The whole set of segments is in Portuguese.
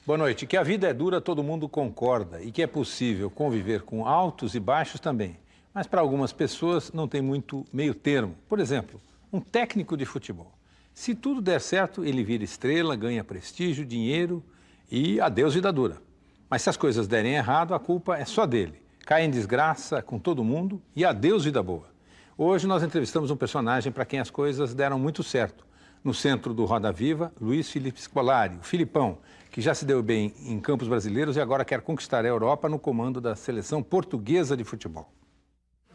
Boa noite. Que a vida é dura, todo mundo concorda. E que é possível conviver com altos e baixos também. Mas para algumas pessoas não tem muito meio termo. Por exemplo, um técnico de futebol. Se tudo der certo, ele vira estrela, ganha prestígio, dinheiro e adeus vida dura. Mas se as coisas derem errado, a culpa é só dele. Cai em desgraça com todo mundo e adeus vida boa. Hoje nós entrevistamos um personagem para quem as coisas deram muito certo. No centro do Roda Viva, Luiz Felipe Scolari, o Filipão, que já se deu bem em campos brasileiros e agora quer conquistar a Europa no comando da seleção portuguesa de futebol.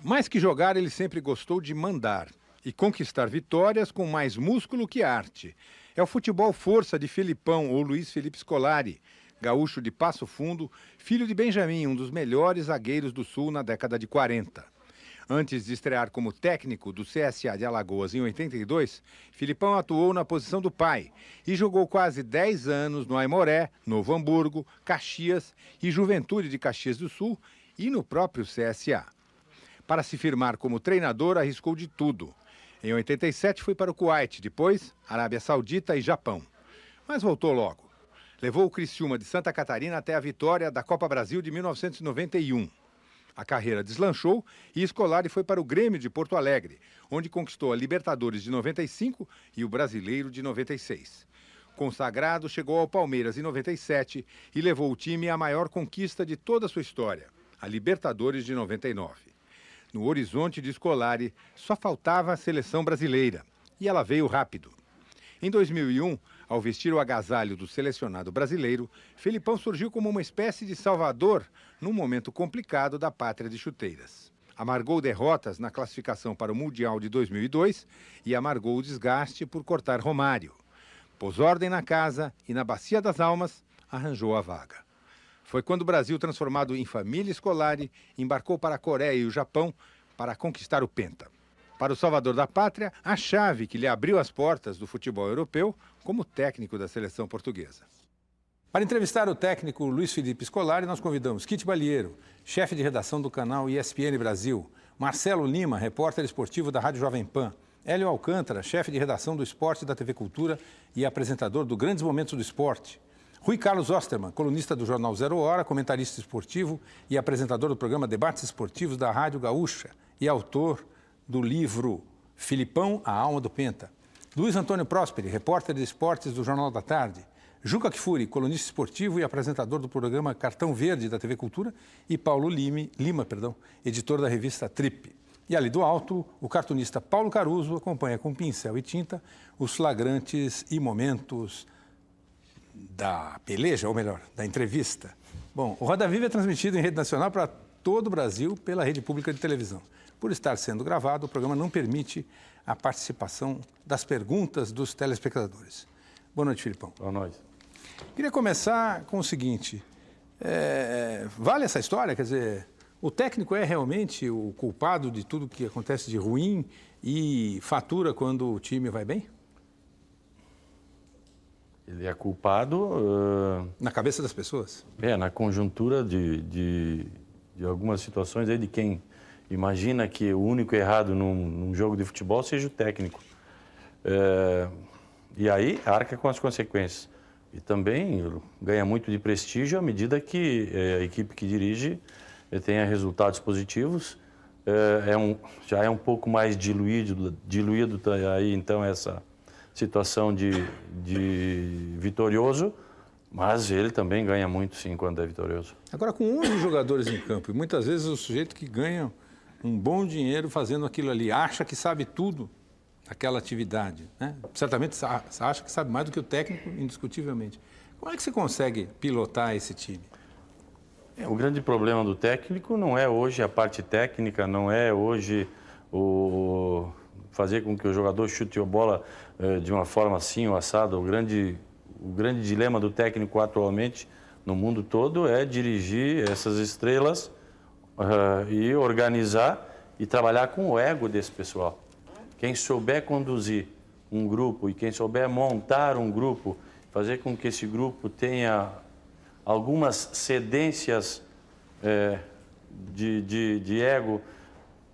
Mais que jogar, ele sempre gostou de mandar e conquistar vitórias com mais músculo que arte. É o futebol força de Filipão ou Luiz Felipe Scolari, gaúcho de Passo Fundo, filho de Benjamin, um dos melhores zagueiros do Sul na década de 40. Antes de estrear como técnico do CSA de Alagoas em 82, Filipão atuou na posição do pai e jogou quase 10 anos no Aimoré, Novo Hamburgo, Caxias e Juventude de Caxias do Sul e no próprio CSA. Para se firmar como treinador, arriscou de tudo. Em 87 foi para o Kuwait, depois Arábia Saudita e Japão. Mas voltou logo. Levou o Criciúma de Santa Catarina até a vitória da Copa Brasil de 1991. A carreira deslanchou e Scolari foi para o Grêmio de Porto Alegre, onde conquistou a Libertadores de 95 e o Brasileiro de 96. Consagrado, chegou ao Palmeiras em 97 e levou o time à maior conquista de toda a sua história, a Libertadores de 99. No horizonte de Scolari, só faltava a seleção brasileira, e ela veio rápido. Em 2001, ao vestir o agasalho do selecionado brasileiro, Felipão surgiu como uma espécie de salvador num momento complicado da pátria de chuteiras. Amargou derrotas na classificação para o Mundial de 2002 e amargou o desgaste por cortar Romário. Pôs ordem na casa e, na Bacia das Almas, arranjou a vaga. Foi quando o Brasil, transformado em família Scolari, embarcou para a Coreia e o Japão para conquistar o Penta. Para o salvador da pátria, a chave que lhe abriu as portas do futebol europeu como técnico da seleção portuguesa. Para entrevistar o técnico Luiz Felipe Scolari, nós convidamos Kit Balieiro, chefe de redação do canal ESPN Brasil, Marcelo Lima, repórter esportivo da Rádio Jovem Pan, Hélio Alcântara, chefe de redação do Esporte da TV Cultura e apresentador do Grandes Momentos do Esporte, Rui Carlos Osterman, colunista do jornal Zero Hora, comentarista esportivo e apresentador do programa Debates Esportivos da Rádio Gaúcha e autor do livro Filipão, a Alma do Penta. Luiz Antônio Prosperi, repórter de esportes do Jornal da Tarde. Juca Kfouri, colunista esportivo e apresentador do programa Cartão Verde da TV Cultura. E Paulo Lima, editor da revista Trip. E ali do alto, o cartunista Paulo Caruso acompanha com pincel e tinta os flagrantes e momentos da peleja, ou melhor, da entrevista. Bom, o Roda Viva é transmitido em rede nacional para todo o Brasil pela rede pública de televisão. Por estar sendo gravado, o programa não permite a participação das perguntas dos telespectadores. Boa noite, Filipão. Boa noite. Queria começar com o seguinte, vale essa história? Quer dizer, o técnico é realmente o culpado de tudo que acontece de ruim e fatura quando o time vai bem? Ele é culpado... Na cabeça das pessoas? Na conjuntura de algumas situações aí de quem imagina que o único errado num jogo de futebol seja o técnico. E aí arca com as consequências. E também ganha muito de prestígio à medida que a equipe que dirige tenha resultados positivos. Já é um pouco mais diluído aí então essa situação de vitorioso, mas ele também ganha muito, sim, quando é vitorioso. Agora, com 11 jogadores em campo, e muitas vezes o sujeito que ganha um bom dinheiro fazendo aquilo ali, acha que sabe tudo daquela atividade, né? Certamente acha que sabe mais do que o técnico, indiscutivelmente. Como é que você consegue pilotar esse time? O grande problema do técnico não é hoje a parte técnica, não é hoje fazer com que o jogador chute a bola de uma forma assim ou assada. O grande dilema do técnico atualmente no mundo todo é dirigir essas estrelas e organizar e trabalhar com o ego desse pessoal. Quem souber conduzir um grupo e quem souber montar um grupo, fazer com que esse grupo tenha algumas cedências de ego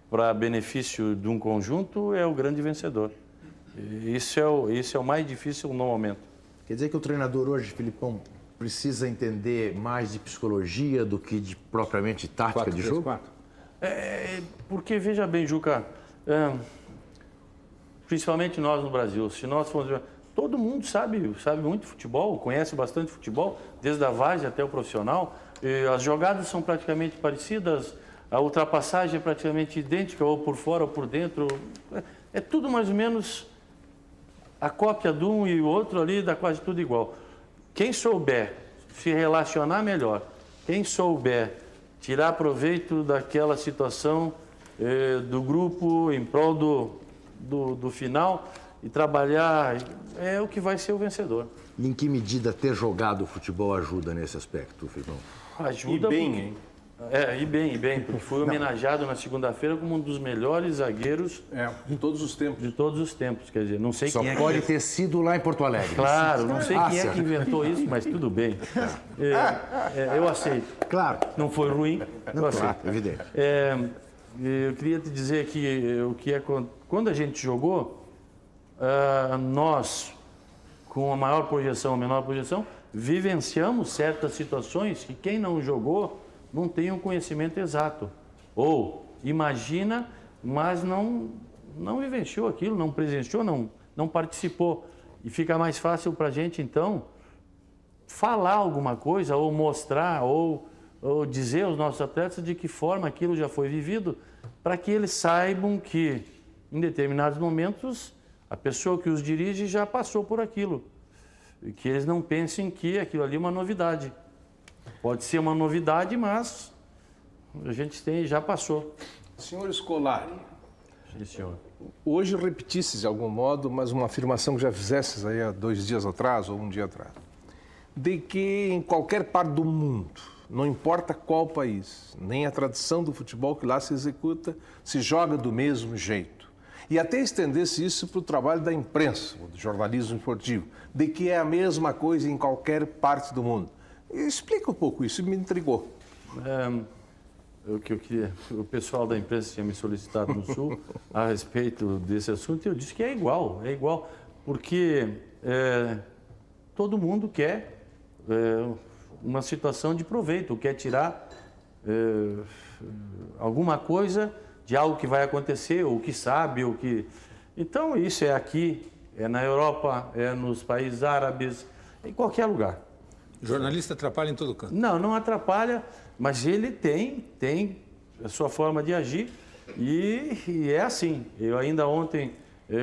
para benefício de um conjunto, é o grande vencedor. Isso é o mais difícil no momento. Quer dizer que o treinador hoje, Filipão, precisa entender mais de psicologia do que de propriamente tática de jogo? 4-3-4. Porque, veja bem, Juca, principalmente nós no Brasil, se nós formos... Todo mundo sabe muito de futebol, conhece bastante futebol, desde a várzea até o profissional. As jogadas são praticamente parecidas, a ultrapassagem é praticamente idêntica, ou por fora ou por dentro. É tudo mais ou menos a cópia de um e o outro ali, dá quase tudo igual. Quem souber se relacionar melhor, quem souber tirar proveito daquela situação do grupo em prol do final e trabalhar, é o que vai ser o vencedor. E em que medida ter jogado futebol ajuda nesse aspecto, Filipão? Ajuda. E bem, hein? E bem, porque fui homenageado na segunda-feira como um dos melhores zagueiros De todos os tempos. de todos os tempos. Quer dizer, não sei Só quem é que... pode ter sido lá em Porto Alegre. Claro, não sei quem é certo. que inventou isso, mas tudo bem. Eu aceito. Claro. Não foi ruim, eu aceito. Claro, evidente. Eu queria te dizer que quando a gente jogou, nós, com a maior projeção, a menor projeção, vivenciamos certas situações que quem não jogou não tem um conhecimento exato. Ou imagina, mas não vivenciou aquilo, não presenciou, não participou. E fica mais fácil para a gente, então, falar alguma coisa, ou mostrar, ou dizer aos nossos atletas de que forma aquilo já foi vivido, para que eles saibam que, em determinados momentos, a pessoa que os dirige já passou por aquilo. E que eles não pensem que aquilo ali é uma novidade. Pode ser uma novidade, mas a gente já passou. Senhor Scolari, Sim, senhor. hoje repetisses de algum modo, mas uma afirmação que já fizesses aí há 2 dias atrás ou um dia atrás, de que em qualquer parte do mundo, não importa qual país, nem a tradição do futebol que lá se executa, se joga do mesmo jeito. E até estendesse isso para o trabalho da imprensa, do jornalismo esportivo, de que é a mesma coisa em qualquer parte do mundo. Explica um pouco isso, me intrigou. O pessoal da imprensa tinha me solicitado no Sul a respeito desse assunto e eu disse que é igual, porque todo mundo quer uma situação de proveito, quer tirar alguma coisa de algo que vai acontecer, ou que sabe, ou que... Então, isso é aqui, é na Europa, é nos países árabes, em qualquer lugar. O jornalista atrapalha em todo canto. Não atrapalha, mas ele tem a sua forma de agir e é assim. Eu ainda ontem,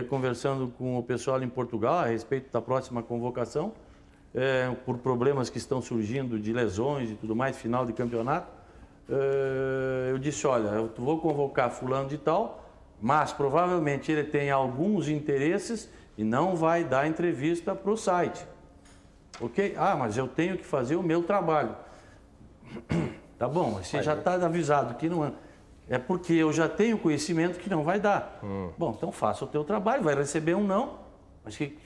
conversando com o pessoal em Portugal a respeito da próxima convocação, por problemas que estão surgindo de lesões e tudo mais, final de campeonato, eu disse, olha, eu vou convocar fulano de tal, mas provavelmente ele tem alguns interesses e não vai dar entrevista para o site. Ok? Mas eu tenho que fazer o meu trabalho. Tá bom, você já está avisado que não é. É porque eu já tenho conhecimento que não vai dar. Bom, então faça o teu trabalho, vai receber um não. Acho que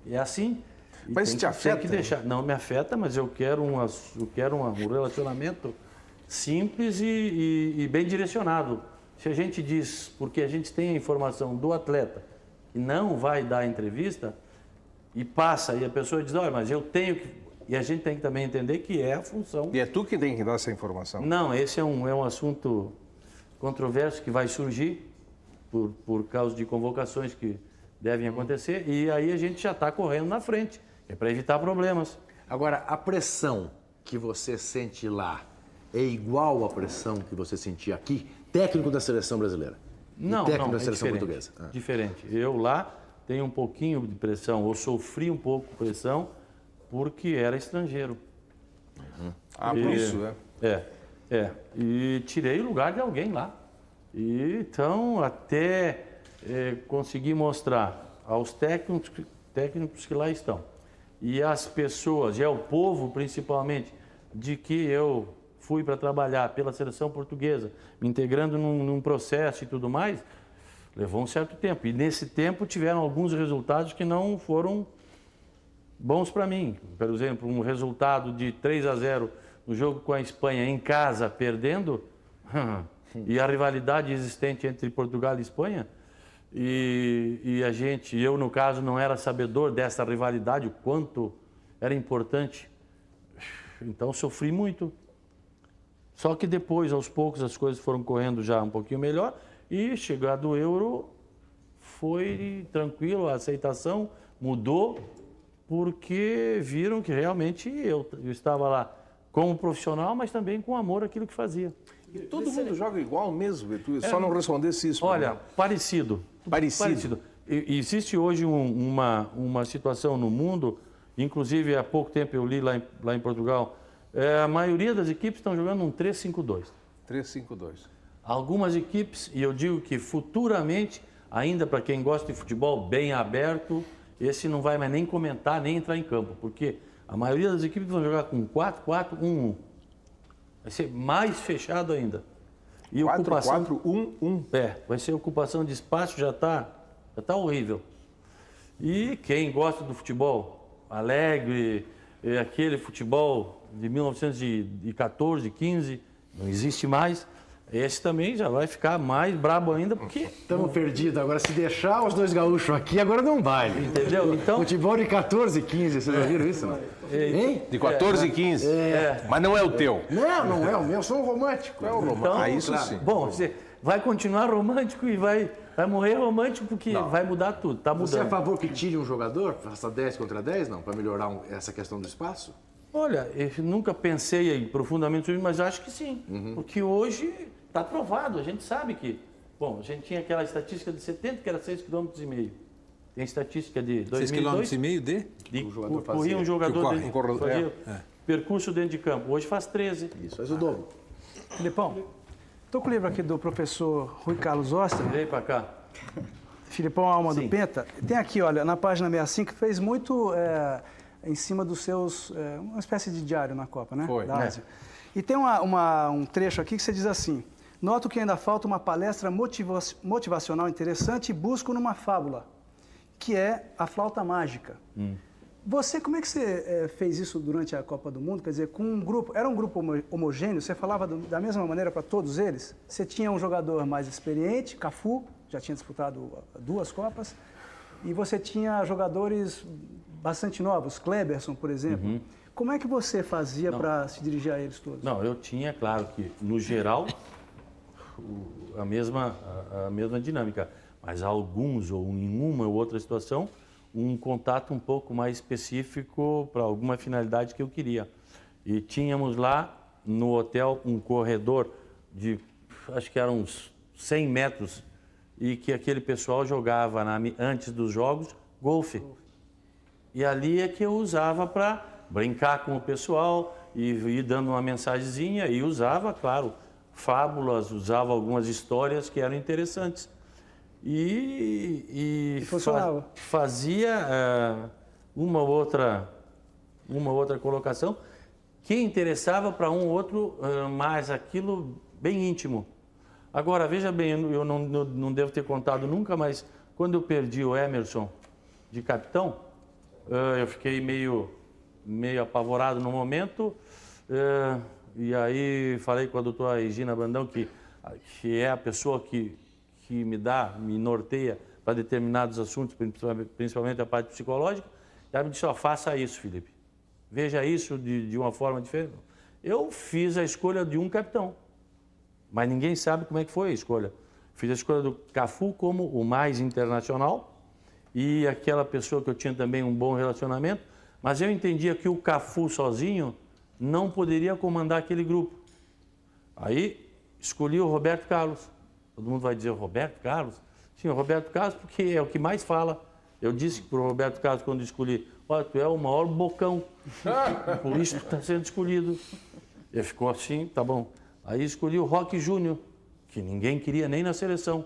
é assim. Mas te afeta? Tem que deixar. Não me afeta, mas eu quero um relacionamento simples e bem direcionado. Se a gente diz, porque a gente tem a informação do atleta que não vai dar entrevista, e passa, e a pessoa diz, olha, mas eu tenho que... E a gente tem que também entender que é a função... E é tu que tem que dar essa informação? Não, esse é um assunto controverso que vai surgir por causa de convocações que devem acontecer, e aí a gente já está correndo na frente, é para evitar problemas. Agora, a pressão que você sente lá é igual à pressão que você sentia aqui, técnico da seleção brasileira? Não, técnico da é seleção diferente, portuguesa? Diferente. Eu lá tenho um pouquinho de pressão, ou sofri um pouco de pressão, porque era estrangeiro. Por isso, né? E tirei o lugar de alguém lá. E, então, até conseguir mostrar aos técnicos que lá estão, e às pessoas, e ao povo principalmente, de que eu fui para trabalhar pela seleção portuguesa, me integrando num processo e tudo mais, levou um certo tempo. E nesse tempo tiveram alguns resultados que não foram bons para mim. Por exemplo, um resultado de 3-0 no jogo com a Espanha em casa, perdendo, e a rivalidade existente entre Portugal e Espanha, e eu no caso não era sabedor dessa rivalidade, o quanto era importante Então sofri muito. Só que depois, aos poucos, as coisas foram correndo já um pouquinho melhor e chegado o Euro foi tranquilo, a aceitação mudou porque viram que realmente eu estava lá como profissional, mas também com amor àquilo que fazia. E todo mundo joga igual mesmo, Beto? Só não respondesse isso. Olha, parecido. Existe hoje uma situação no mundo, inclusive há pouco tempo eu li lá em Portugal, a maioria das equipes estão jogando um 3-5-2. 3-5-2. Algumas equipes, e eu digo que futuramente, ainda para quem gosta de futebol bem aberto, esse não vai mais nem comentar, nem entrar em campo, porque a maioria das equipes vão jogar com 4-4-1-1. Vai ser mais fechado ainda. E 4-4-1-1. Vai ser ocupação de espaço, já tá horrível. E quem gosta do futebol alegre, aquele futebol de 1914, 15, não existe mais. Esse também já vai ficar mais brabo ainda, porque... Estamos perdidos. Agora, se deixar os dois gaúchos aqui, agora não vai. Entendeu? Então... Futebol de 14 e 15, vocês já viram isso, não? Hein? De 14 e 15. Mas não é o teu. Não é o meu, eu sou um romântico. É o romântico. Então, Isso claro. sim. Bom, você vai continuar romântico e vai morrer romântico porque vai mudar tudo, tá mudando. Você é a favor que tire um jogador, faça 10 contra 10, não? Para melhorar essa questão do espaço? Olha, eu nunca pensei profundamente sobre isso, mas acho que sim. Porque hoje está provado, a gente sabe que... Bom, a gente tinha aquela estatística de 70, que era 6,5 km. Tem estatística de 2002... 6,5 km corria um jogador que corre, fazia percurso dentro de campo. Hoje faz 13. Isso, faz o dobro. Filipão, estou com o livro aqui do professor Rui Carlos Oster. Vem para cá. Filipão, Alma do Penta. Tem aqui, olha, na página 65, que fez muito em cima dos seus... uma espécie de diário na Copa, né? Foi. Da Ásia. E tem um trecho aqui que você diz assim: noto que ainda falta uma palestra motivacional interessante e busco numa fábula, que é a flauta mágica. Você, como é que você fez isso durante a Copa do Mundo? Quer dizer, com um grupo, era um grupo homogêneo, você falava da mesma maneira para todos eles? Você tinha um jogador mais experiente, Cafu, já tinha disputado 2 Copas, e você tinha jogadores bastante novos, Kleberson, por exemplo. Como é que você fazia para se dirigir a eles todos? Não, eu tinha, claro que, no geral, a mesma dinâmica, mas alguns, ou em uma ou outra situação, um contato um pouco mais específico para alguma finalidade que eu queria. E tínhamos lá, no hotel, um corredor de, acho que eram uns 100 metros, e que aquele pessoal jogava, antes dos jogos, golfe. E ali é que eu usava para brincar com o pessoal e ir dando uma mensagenzinha, e usava, claro, fábulas, usava algumas histórias que eram interessantes. E fazia uma outra colocação que interessava para um ou outro, mas aquilo bem íntimo. Agora, veja bem, eu não devo ter contado nunca, mas quando eu perdi o Emerson de capitão, eu fiquei meio apavorado no momento, e aí falei com a doutora Regina Brandão, que é a pessoa que me norteia para determinados assuntos, principalmente a parte psicológica. E ela me disse: faça isso, Felipe. Veja isso de uma forma diferente. Eu fiz a escolha de um capitão, mas ninguém sabe como é que foi a escolha. Fiz a escolha do Cafu como o mais internacional e aquela pessoa que eu tinha também um bom relacionamento, mas eu entendia que o Cafu sozinho não poderia comandar aquele grupo. Aí escolhi o Roberto Carlos. Todo mundo vai dizer o Roberto Carlos? Sim, o Roberto Carlos, porque é o que mais fala. Eu disse para o Roberto Carlos, quando escolhi: olha, tu é o maior bocão, por isso tu está sendo escolhido. Ele ficou assim, tá bom. Aí escolhi o Roque Júnior, que ninguém queria nem na seleção,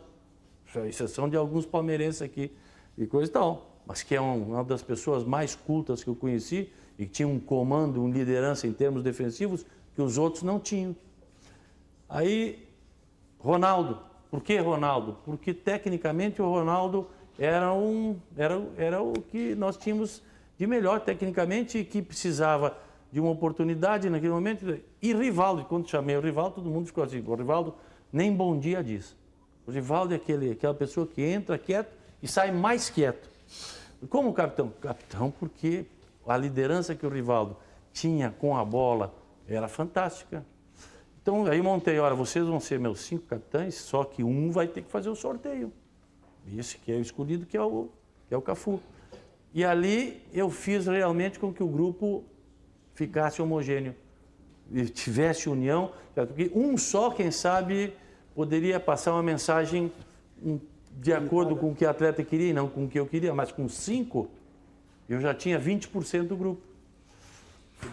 à exceção de alguns palmeirenses aqui e coisa e tal, mas que é uma das pessoas mais cultas que eu conheci e que tinha um comando, uma liderança em termos defensivos que os outros não tinham. Aí, Ronaldo. Por que Ronaldo? Porque, tecnicamente, o Ronaldo era o que nós tínhamos de melhor, tecnicamente, e que precisava de uma oportunidade naquele momento. E Rivaldo, quando chamei o Rivaldo, todo mundo ficou assim: o Rivaldo nem bom dia diz. O Rivaldo é aquela pessoa que entra quieto e sai mais quieto. Como capitão? Capitão porque a liderança que o Rivaldo tinha com a bola era fantástica. Então, aí montei, olha, vocês vão ser meus 5 capitães, só que um vai ter que fazer o sorteio. Esse que é o escolhido, que é o Cafu. E ali eu fiz realmente com que o grupo ficasse homogêneo e tivesse união, porque um só, quem sabe, poderia passar uma mensagem de acordo com o que o atleta queria e não com o que eu queria, mas com 5, eu já tinha 20% do grupo.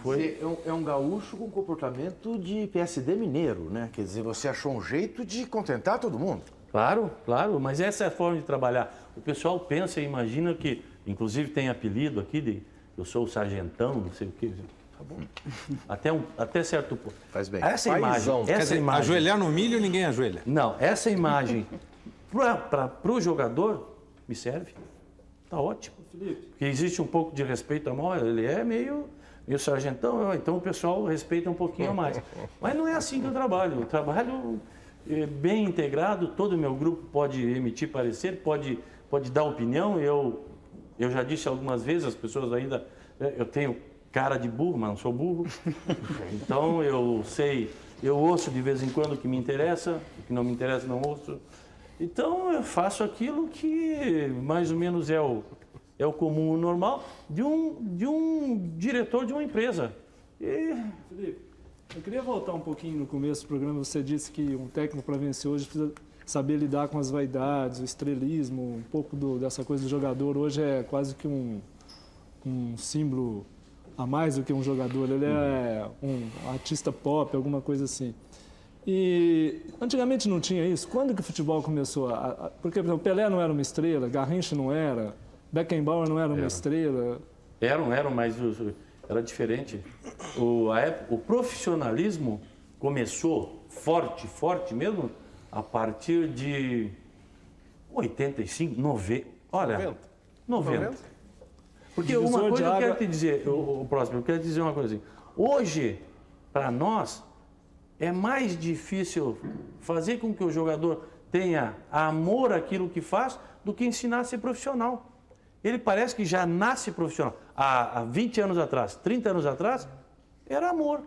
Você é um gaúcho com comportamento de PSD mineiro, né? Quer dizer, você achou um jeito de contentar todo mundo. Claro, claro, mas essa é a forma de trabalhar. O pessoal pensa e imagina que, inclusive tem apelido aqui de eu sou o sargentão, não sei o quê. Tá bom. Até certo ponto. Faz bem. Essa imagem, Quer dizer, ajoelhar no milho, ninguém ajoelha. Não, essa imagem para o jogador me serve. Tá ótimo. Porque existe um pouco de respeito a mão, ele é meio sargentão, então o pessoal respeita um pouquinho a mais. Mas não é assim que eu trabalho. Eu trabalho bem integrado, todo o meu grupo pode emitir parecer, pode dar opinião. Eu já disse algumas vezes, as pessoas ainda... Eu tenho cara de burro, mas não sou burro. Então eu ouço de vez em quando o que me interessa, o que não me interessa não ouço. Então eu faço aquilo que mais ou menos é o comum, o normal de um diretor de uma empresa. Felipe, eu queria voltar um pouquinho no começo do programa. Você disse que um técnico para vencer hoje precisa saber lidar com as vaidades, o estrelismo, um pouco dessa coisa do jogador. Hoje é quase que um símbolo a mais do que um jogador. Ele é um artista pop, alguma coisa assim. E antigamente não tinha isso. Quando que o futebol começou porque, por exemplo, Pelé não era uma estrela, Garrincha não era, Beckenbauer não era uma estrela. Eram, mas era diferente. O profissionalismo começou forte mesmo, a partir de 85, 90. Olha, 90. Porque uma coisa eu quero te dizer, o próximo, eu quero te dizer uma coisa assim. Hoje, para nós, é mais difícil fazer com que o jogador tenha amor àquilo que faz do que ensinar a ser profissional. Ele parece que já nasce profissional. Há 20 anos atrás, 30 anos atrás, era amor.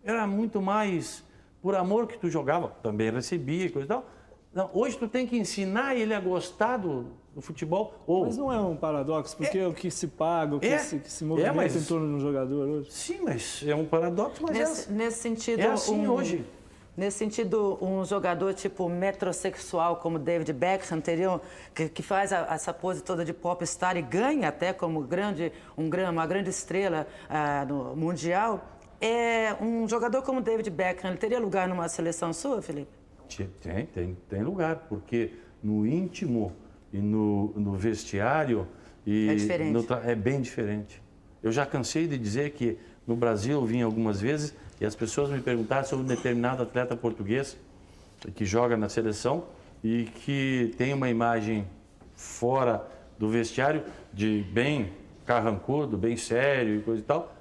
Era muito mais por amor que tu jogava. Também recebia e coisa e tal. Não, hoje tu tem que ensinar ele a gostar do futebol. Mas não é um paradoxo, porque o que se paga, o que se movimenta em torno de um jogador hoje. Sim, mas é um paradoxo, mas nesse sentido, é assim hoje. Nesse sentido, um jogador tipo metrosexual como David Beckham, que faz essa pose toda de popstar e ganha até como uma grande estrela no Mundial, um jogador como David Beckham, ele teria lugar numa seleção sua, Felipe? Tem lugar, porque no íntimo e no vestiário é diferente. É bem diferente. Eu já cansei de dizer que no Brasil eu vim algumas vezes e as pessoas me perguntaram sobre um determinado atleta português que joga na seleção e que tem uma imagem fora do vestiário de bem carrancudo, bem sério e coisa e tal,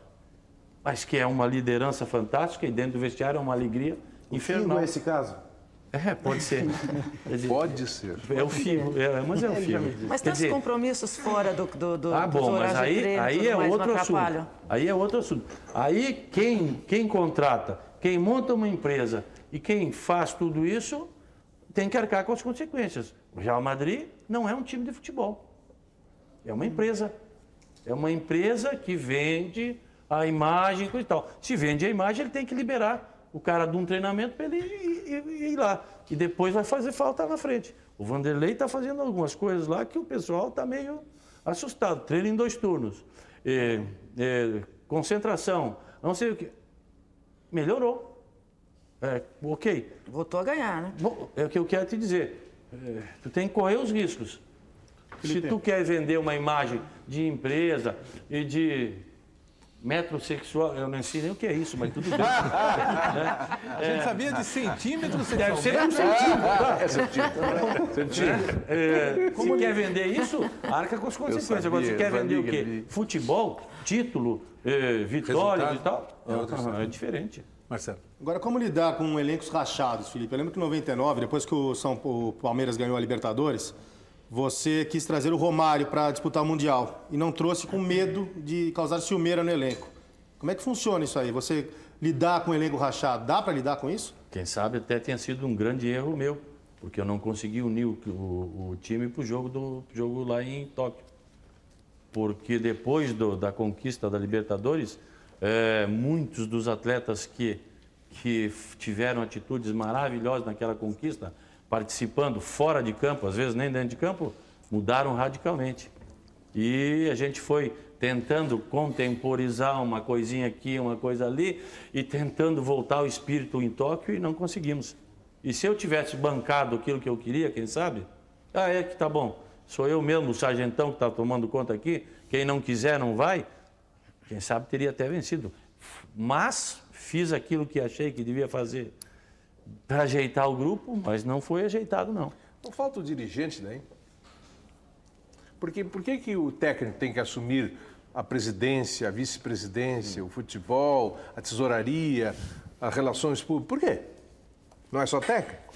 mas que é uma liderança fantástica e dentro do vestiário é uma alegria infernal. Não é esse caso? Pode ser. Pode ser. É o filme, mas é o filme. Mas tem os compromissos fora do mas aí é outro assunto. Aí é outro assunto. Aí quem contrata, quem monta uma empresa e quem faz tudo isso tem que arcar com as consequências. O Real Madrid não é um time de futebol. É uma empresa. É uma empresa que vende a imagem e tal. Se vende a imagem, ele tem que liberar o cara de um treinamento para ele ir lá. E depois vai fazer falta na frente. O Vanderlei está fazendo algumas coisas lá que o pessoal está meio assustado. Treino em 2 turnos. Concentração. Não sei o que. Melhorou. Ok. Voltou a ganhar, né? É o que eu quero te dizer. Tu tem que correr os riscos. Se tu quer vender uma imagem de empresa e de metrosexual, eu não sei nem o que é isso, mas tudo bem. A gente sabia de centímetros Deve ser um centímetro. Se quer vender isso, arca com as consequências. Agora, se quer vender o quê? Futebol, título, vitória e tal, é diferente. Marcelo. Agora, como lidar com elencos rachados, Felipe? Eu lembro que em 99, depois que o Palmeiras ganhou a Libertadores, você quis trazer o Romário para disputar o Mundial e não trouxe com medo de causar ciumeira no elenco. Como é que funciona isso aí? Você lidar com o elenco rachado, dá para lidar com isso? Quem sabe até tenha sido um grande erro meu, porque eu não consegui unir o time para o jogo lá em Tóquio. Porque depois da conquista da Libertadores, muitos dos atletas que tiveram atitudes maravilhosas naquela conquista, participando fora de campo, às vezes nem dentro de campo, mudaram radicalmente. E a gente foi tentando contemporizar uma coisinha aqui, uma coisa ali, e tentando voltar ao espírito em Tóquio, e não conseguimos. E se eu tivesse bancado aquilo que eu queria, quem sabe? Que tá bom. Sou eu mesmo, o sargentão que está tomando conta aqui. Quem não quiser não vai. Quem sabe teria até vencido. Mas fiz aquilo que achei que devia fazer para ajeitar o grupo, mas não foi ajeitado, não. Não falta o dirigente daí? Por que o técnico tem que assumir a presidência, a vice-presidência, o futebol, a tesouraria, as relações públicas? Por quê? Não é só técnico?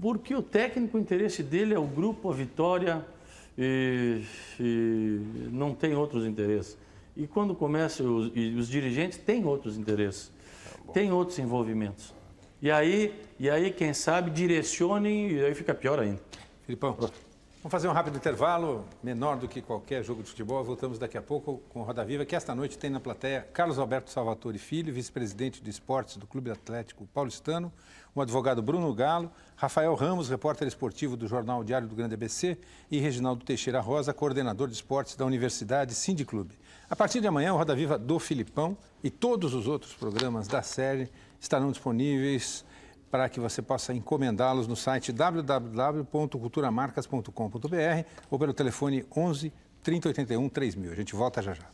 Porque o técnico, o interesse dele é o grupo, a vitória, e não tem outros interesses. E quando começa, os dirigentes têm outros interesses, têm outros envolvimentos. E aí, quem sabe, direcionem e aí fica pior ainda. Filipão, vamos fazer um rápido intervalo, menor do que qualquer jogo de futebol. Voltamos daqui a pouco com Roda Viva, que esta noite tem na plateia Carlos Alberto Salvatore Filho, vice-presidente de esportes do Clube Atlético Paulistano, o advogado Bruno Galo, Rafael Ramos, repórter esportivo do Jornal Diário do Grande ABC, e Reginaldo Teixeira Rosa, coordenador de esportes da Universidade Sindiclube. A partir de amanhã, o Roda Viva do Filipão e todos os outros programas da série estarão disponíveis para que você possa encomendá-los no site www.culturamarcas.com.br ou pelo telefone 11 3081 3000. A gente volta já já.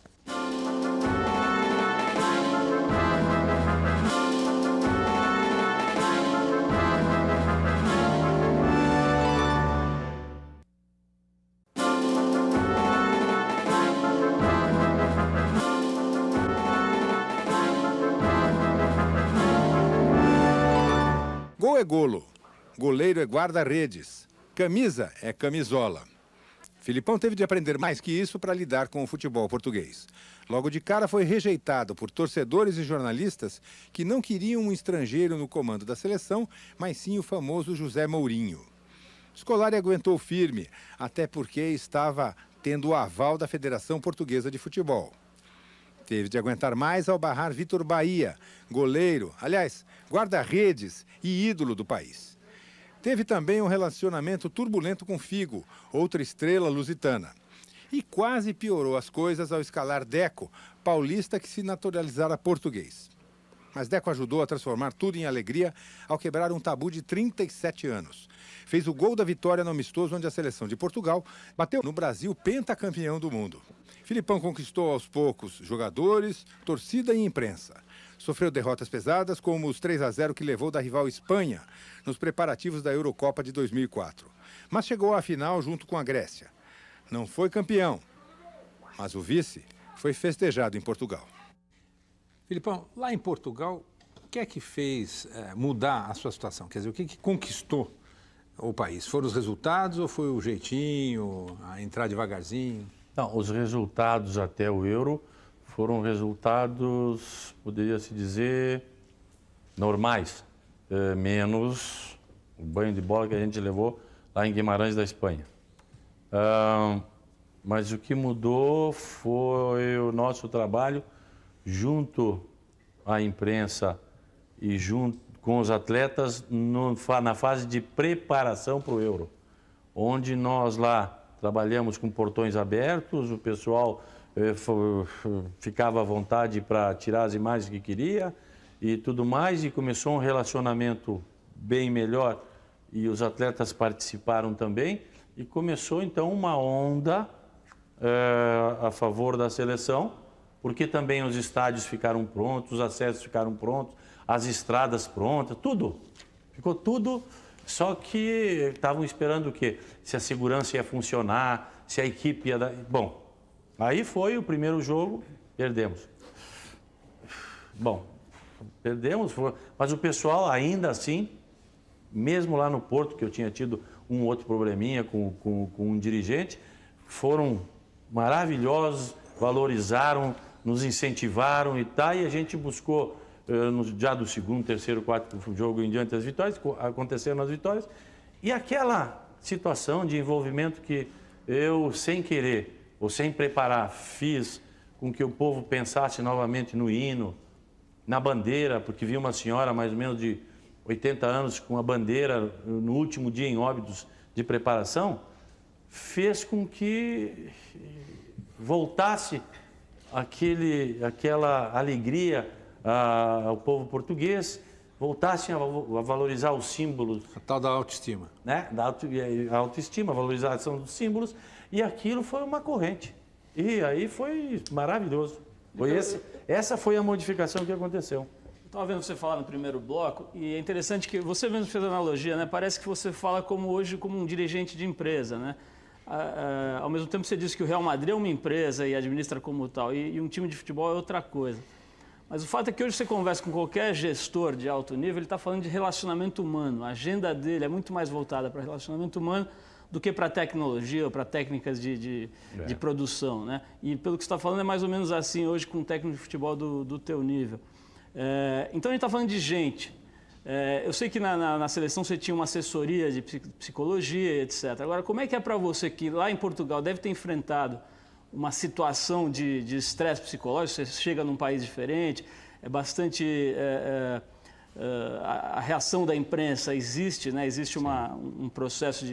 Gol é golo, goleiro é guarda-redes, camisa é camisola. Filipão teve de aprender mais que isso para lidar com o futebol português. Logo de cara foi rejeitado por torcedores e jornalistas que não queriam um estrangeiro no comando da seleção, mas sim o famoso José Mourinho. Scolari aguentou firme, até porque estava tendo o aval da Federação Portuguesa de Futebol. Teve de aguentar mais ao barrar Vitor Bahia, goleiro, aliás, guarda-redes e ídolo do país. Teve também um relacionamento turbulento com Figo, outra estrela lusitana. E quase piorou as coisas ao escalar Deco, paulista que se naturalizara português. Mas Deco ajudou a transformar tudo em alegria ao quebrar um tabu de 37 anos. Fez o gol da vitória no amistoso onde a seleção de Portugal bateu no Brasil pentacampeão do mundo. Filipão conquistou aos poucos jogadores, torcida e imprensa. Sofreu derrotas pesadas, como os 3-0 que levou da rival Espanha, nos preparativos da Eurocopa de 2004. Mas chegou à final junto com a Grécia. Não foi campeão, mas o vice foi festejado em Portugal. Filipão, lá em Portugal, o que é que fez mudar a sua situação? Quer dizer, o que conquistou o país? Foram os resultados ou foi o jeitinho, a entrar devagarzinho? Não, os resultados até o Euro foram resultados, poderia-se dizer, normais, menos o banho de bola que a gente levou lá em Guimarães da Espanha. Mas o que mudou foi o nosso trabalho junto à imprensa e junto com os atletas na fase de preparação para o Euro, onde nós lá trabalhamos com portões abertos, o pessoal ficava à vontade para tirar as imagens que queria e tudo mais, e começou um relacionamento bem melhor e os atletas participaram também, e começou então uma onda a favor da seleção, porque também os estádios ficaram prontos, os acessos ficaram prontos, as estradas prontas, tudo. Ficou tudo, só que estavam esperando o quê? Se a segurança ia funcionar, se a equipe ia dar... Bom, aí foi o primeiro jogo, perdemos. Bom, perdemos, mas o pessoal ainda assim, mesmo lá no Porto, que eu tinha tido um outro probleminha com um dirigente, foram maravilhosos, valorizaram, nos incentivaram e tal, e a gente buscou, já do segundo, terceiro, quarto jogo em diante as vitórias, aconteceram as vitórias, e aquela situação de envolvimento que eu, sem querer ou sem preparar, fiz com que o povo pensasse novamente no hino, na bandeira, porque vi uma senhora mais ou menos de 80 anos com a bandeira no último dia em Óbidos de preparação, fez com que voltasse aquela alegria ao povo português, voltassem a valorizar os símbolos. A tal da autoestima. Né? A autoestima, a valorização dos símbolos, e aquilo foi uma corrente. E aí foi maravilhoso. Essa foi a modificação que aconteceu. Estava vendo você falar no primeiro bloco, e é interessante que você mesmo fez a analogia, né? Parece que você fala hoje como um dirigente de empresa, né? Ao mesmo tempo você disse que o Real Madrid é uma empresa e administra como tal, e um time de futebol é outra coisa. Mas o fato é que hoje você conversa com qualquer gestor de alto nível, ele está falando de relacionamento humano. A agenda dele é muito mais voltada para relacionamento humano do que para tecnologia ou para técnicas de produção, né? E pelo que você está falando é mais ou menos assim hoje com um técnico de futebol do teu nível. Então a gente está falando de gente. Eu sei que na seleção você tinha uma assessoria de psicologia, etc. Agora, como é que é para você que lá em Portugal deve ter enfrentado uma situação de estresse psicológico? Você chega num país diferente, é bastante... a reação da imprensa existe, né? Existe um processo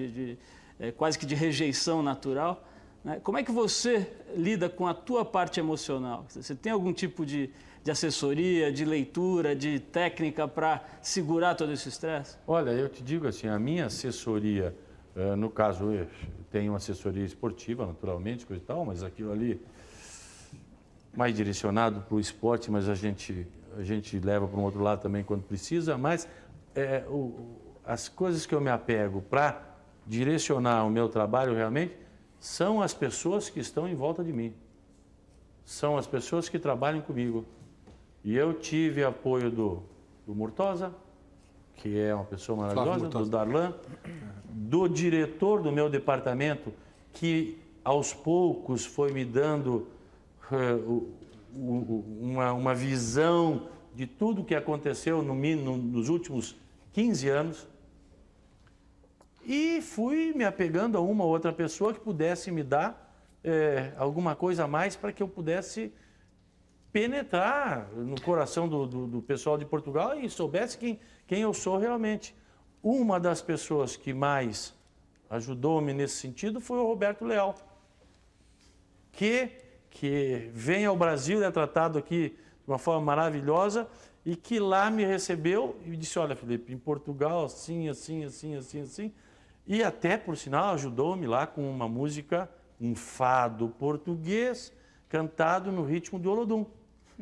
quase que de rejeição natural, né? Como é que você lida com a tua parte emocional? Você tem algum tipo de assessoria, de leitura, de técnica para segurar todo esse estresse? Olha, eu te digo assim, a minha assessoria, no caso, eu tenho uma assessoria esportiva, naturalmente, coisa e tal, mas aquilo ali mais direcionado para o esporte, mas a gente leva para um outro lado também quando precisa, mas as coisas que eu me apego para direcionar o meu trabalho realmente são as pessoas que estão em volta de mim, são as pessoas que trabalham comigo. E eu tive apoio do Murtosa, que é uma pessoa maravilhosa, do Darlan, do diretor do meu departamento, que aos poucos foi me dando uma visão de tudo que aconteceu nos últimos 15 anos, e fui me apegando a uma ou outra pessoa que pudesse me dar alguma coisa a mais para que eu pudesse penetrar no coração do pessoal de Portugal e soubesse quem eu sou realmente. Uma das pessoas que mais ajudou-me nesse sentido foi o Roberto Leal, que vem ao Brasil, é tratado aqui de uma forma maravilhosa, e que lá me recebeu e disse: olha, Felipe, em Portugal, assim, assim, assim, assim, assim. E até, por sinal, ajudou-me lá com uma música, um fado português, cantado no ritmo do Olodum.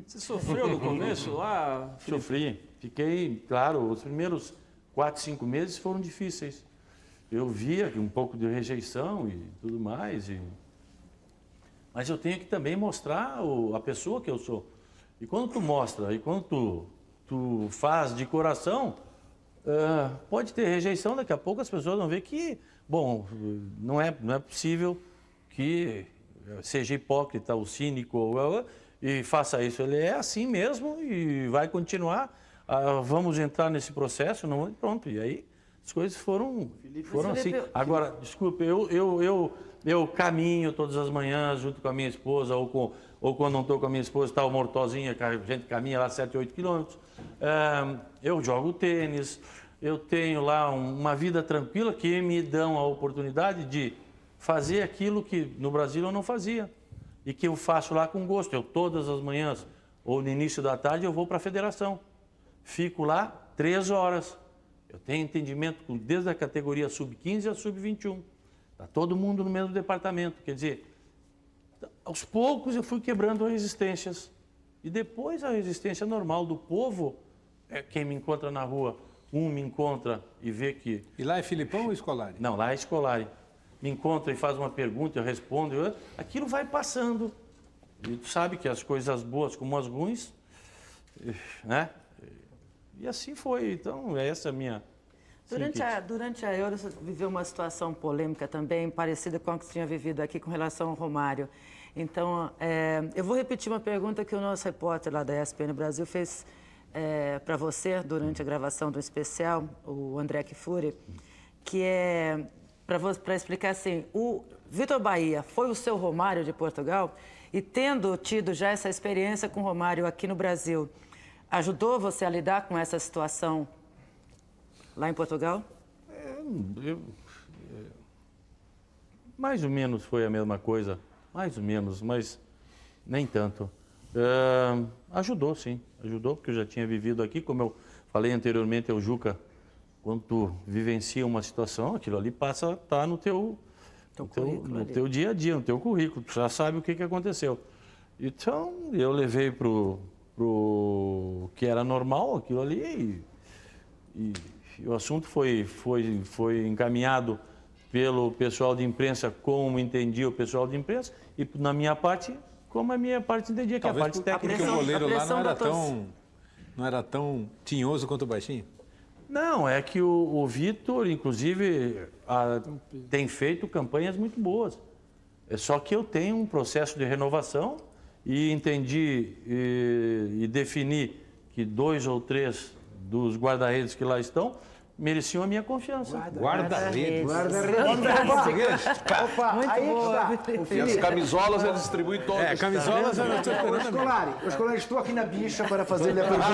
Você sofreu no começo lá, Felipe? Sofri. Fiquei, claro, os primeiros 4, 5 meses foram difíceis. Eu via um pouco de rejeição e tudo mais, mas eu tenho que também mostrar a pessoa que eu sou. E quando tu mostra, e quando tu faz de coração, pode ter rejeição, daqui a pouco as pessoas vão ver que, bom, não é possível que seja hipócrita ou cínico e faça isso. Ele é assim mesmo e vai continuar. Vamos entrar nesse processo, não, pronto. E aí as coisas foram assim. Agora, desculpe, eu caminho todas as manhãs junto com a minha esposa, ou quando não estou com a minha esposa, está o Mortozinha, que a gente caminha lá 7, 8 quilômetros. Eu jogo tênis, eu tenho lá uma vida tranquila que me dão a oportunidade de fazer aquilo que no Brasil eu não fazia e que eu faço lá com gosto. Eu todas as manhãs ou no início da tarde eu vou para a federação, fico lá 3 horas. Eu tenho entendimento desde a categoria sub-15 a sub-21. Está todo mundo no mesmo departamento. Quer dizer, aos poucos eu fui quebrando as resistências. E depois a resistência normal do povo é quem me encontra na rua. Me encontra e vê que... E lá é Filipão ou Scolari? Não, lá é Scolari. Me encontra e faz uma pergunta, eu respondo. Aquilo vai passando. E tu sabe que as coisas boas como as ruins, né? E assim foi. Então, essa é a minha... Durante a Euro, você viveu uma situação polêmica também, parecida com a que você tinha vivido aqui com relação ao Romário. Então, eu vou repetir uma pergunta que o nosso repórter lá da ESPN Brasil fez para você durante a gravação do especial, o André Kfouri, que é para explicar assim, o Vitor Bahia foi o seu Romário de Portugal e tendo tido já essa experiência com o Romário aqui no Brasil, ajudou você a lidar com essa situação lá em Portugal? Mais ou menos foi a mesma coisa, mais ou menos, mas nem tanto. Ajudou, sim, ajudou, porque eu já tinha vivido aqui, como eu falei anteriormente ao Juca, quando tu vivencia uma situação, aquilo ali passa a estar no teu dia a dia, no teu currículo, tu já sabe o que aconteceu. Então, eu levei pro que era normal, aquilo ali, e o assunto foi encaminhado pelo pessoal de imprensa, como entendia o pessoal de imprensa, e na minha parte, como a minha parte entendia, que a parte técnica. Porque o goleiro lá não era tão tinhoso quanto o baixinho? Não, é que o Vitor, inclusive, tem feito campanhas muito boas. Só que eu tenho um processo de renovação e entendi e defini que 2 ou 3 dos guarda-redes que lá estão mereciam a minha confiança. Guarda-redes. Opa, aí está. E as camisolas ele distribui todas. Camisolas eu estou esperando. Escolari, estou aqui na bicha para fazer-lhe a pergunta.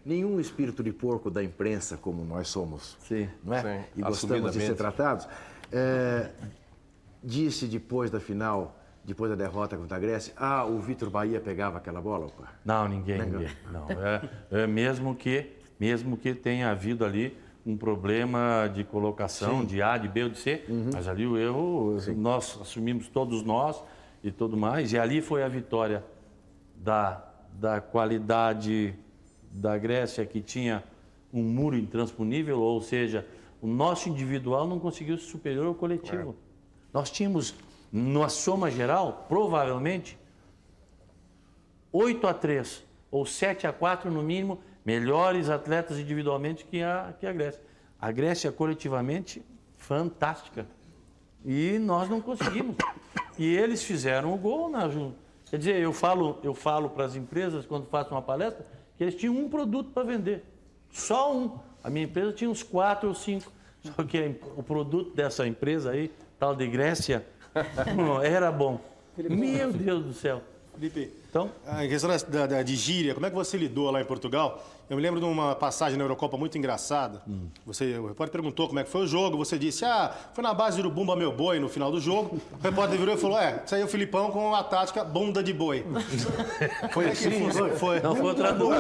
Nenhum espírito de porco da imprensa, como nós somos, Sim. não é? Sim, E gostamos de ser tratados, disse depois da final, depois da derrota contra a Grécia, o Vitor Bahia pegava aquela bola, opa? Não, ninguém. Não. Mesmo que tenha havido ali um problema de colocação, de A, de B ou de C, mas ali o erro, nós assumimos todos nós e tudo mais, e ali foi a vitória da qualidade da Grécia, que tinha um muro intransponível, ou seja, o nosso individual não conseguiu ser superior ao coletivo. Nós tínhamos, na soma geral, provavelmente, 8-3 ou 7-4 no mínimo, melhores atletas individualmente que a Grécia. A Grécia, coletivamente, fantástica. E nós não conseguimos. E eles fizeram o gol. Quer dizer, eu falo para as empresas, quando faço uma palestra, que eles tinham um produto para vender. Só um. A minha empresa tinha uns 4 ou 5. Só que o produto dessa empresa aí, tal de Grécia, era bom. Meu Deus do céu. Felipe, então, em questão de gíria, como é que você lidou lá em Portugal? Eu me lembro de uma passagem na Eurocopa muito engraçada. O repórter perguntou como é que foi o jogo, você disse, foi na base do bumba meu boi no final do jogo. O repórter virou e falou, isso aí é o Filipão com a tática bunda de boi. Foi assim? Foi. Não, foi o tradutor.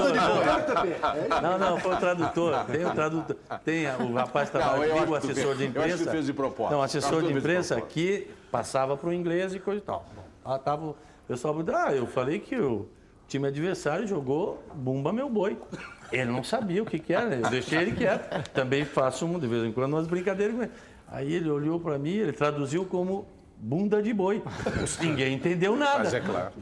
Não, foi o tradutor. Tem o tradutor. Tem o rapaz que trabalha comigo, o assessor de imprensa. Eu acho que fez de propósito. Não, assessor de imprensa que passava para o inglês e coisa e tal. Tava o pessoal, eu falei que o time adversário jogou bumba meu boi. Ele não sabia o que era, eu deixei ele quieto. Também faço, de vez em quando, umas brincadeiras com ele. Aí ele olhou para mim, ele traduziu como bunda de boi. Ninguém entendeu nada. Mas é claro.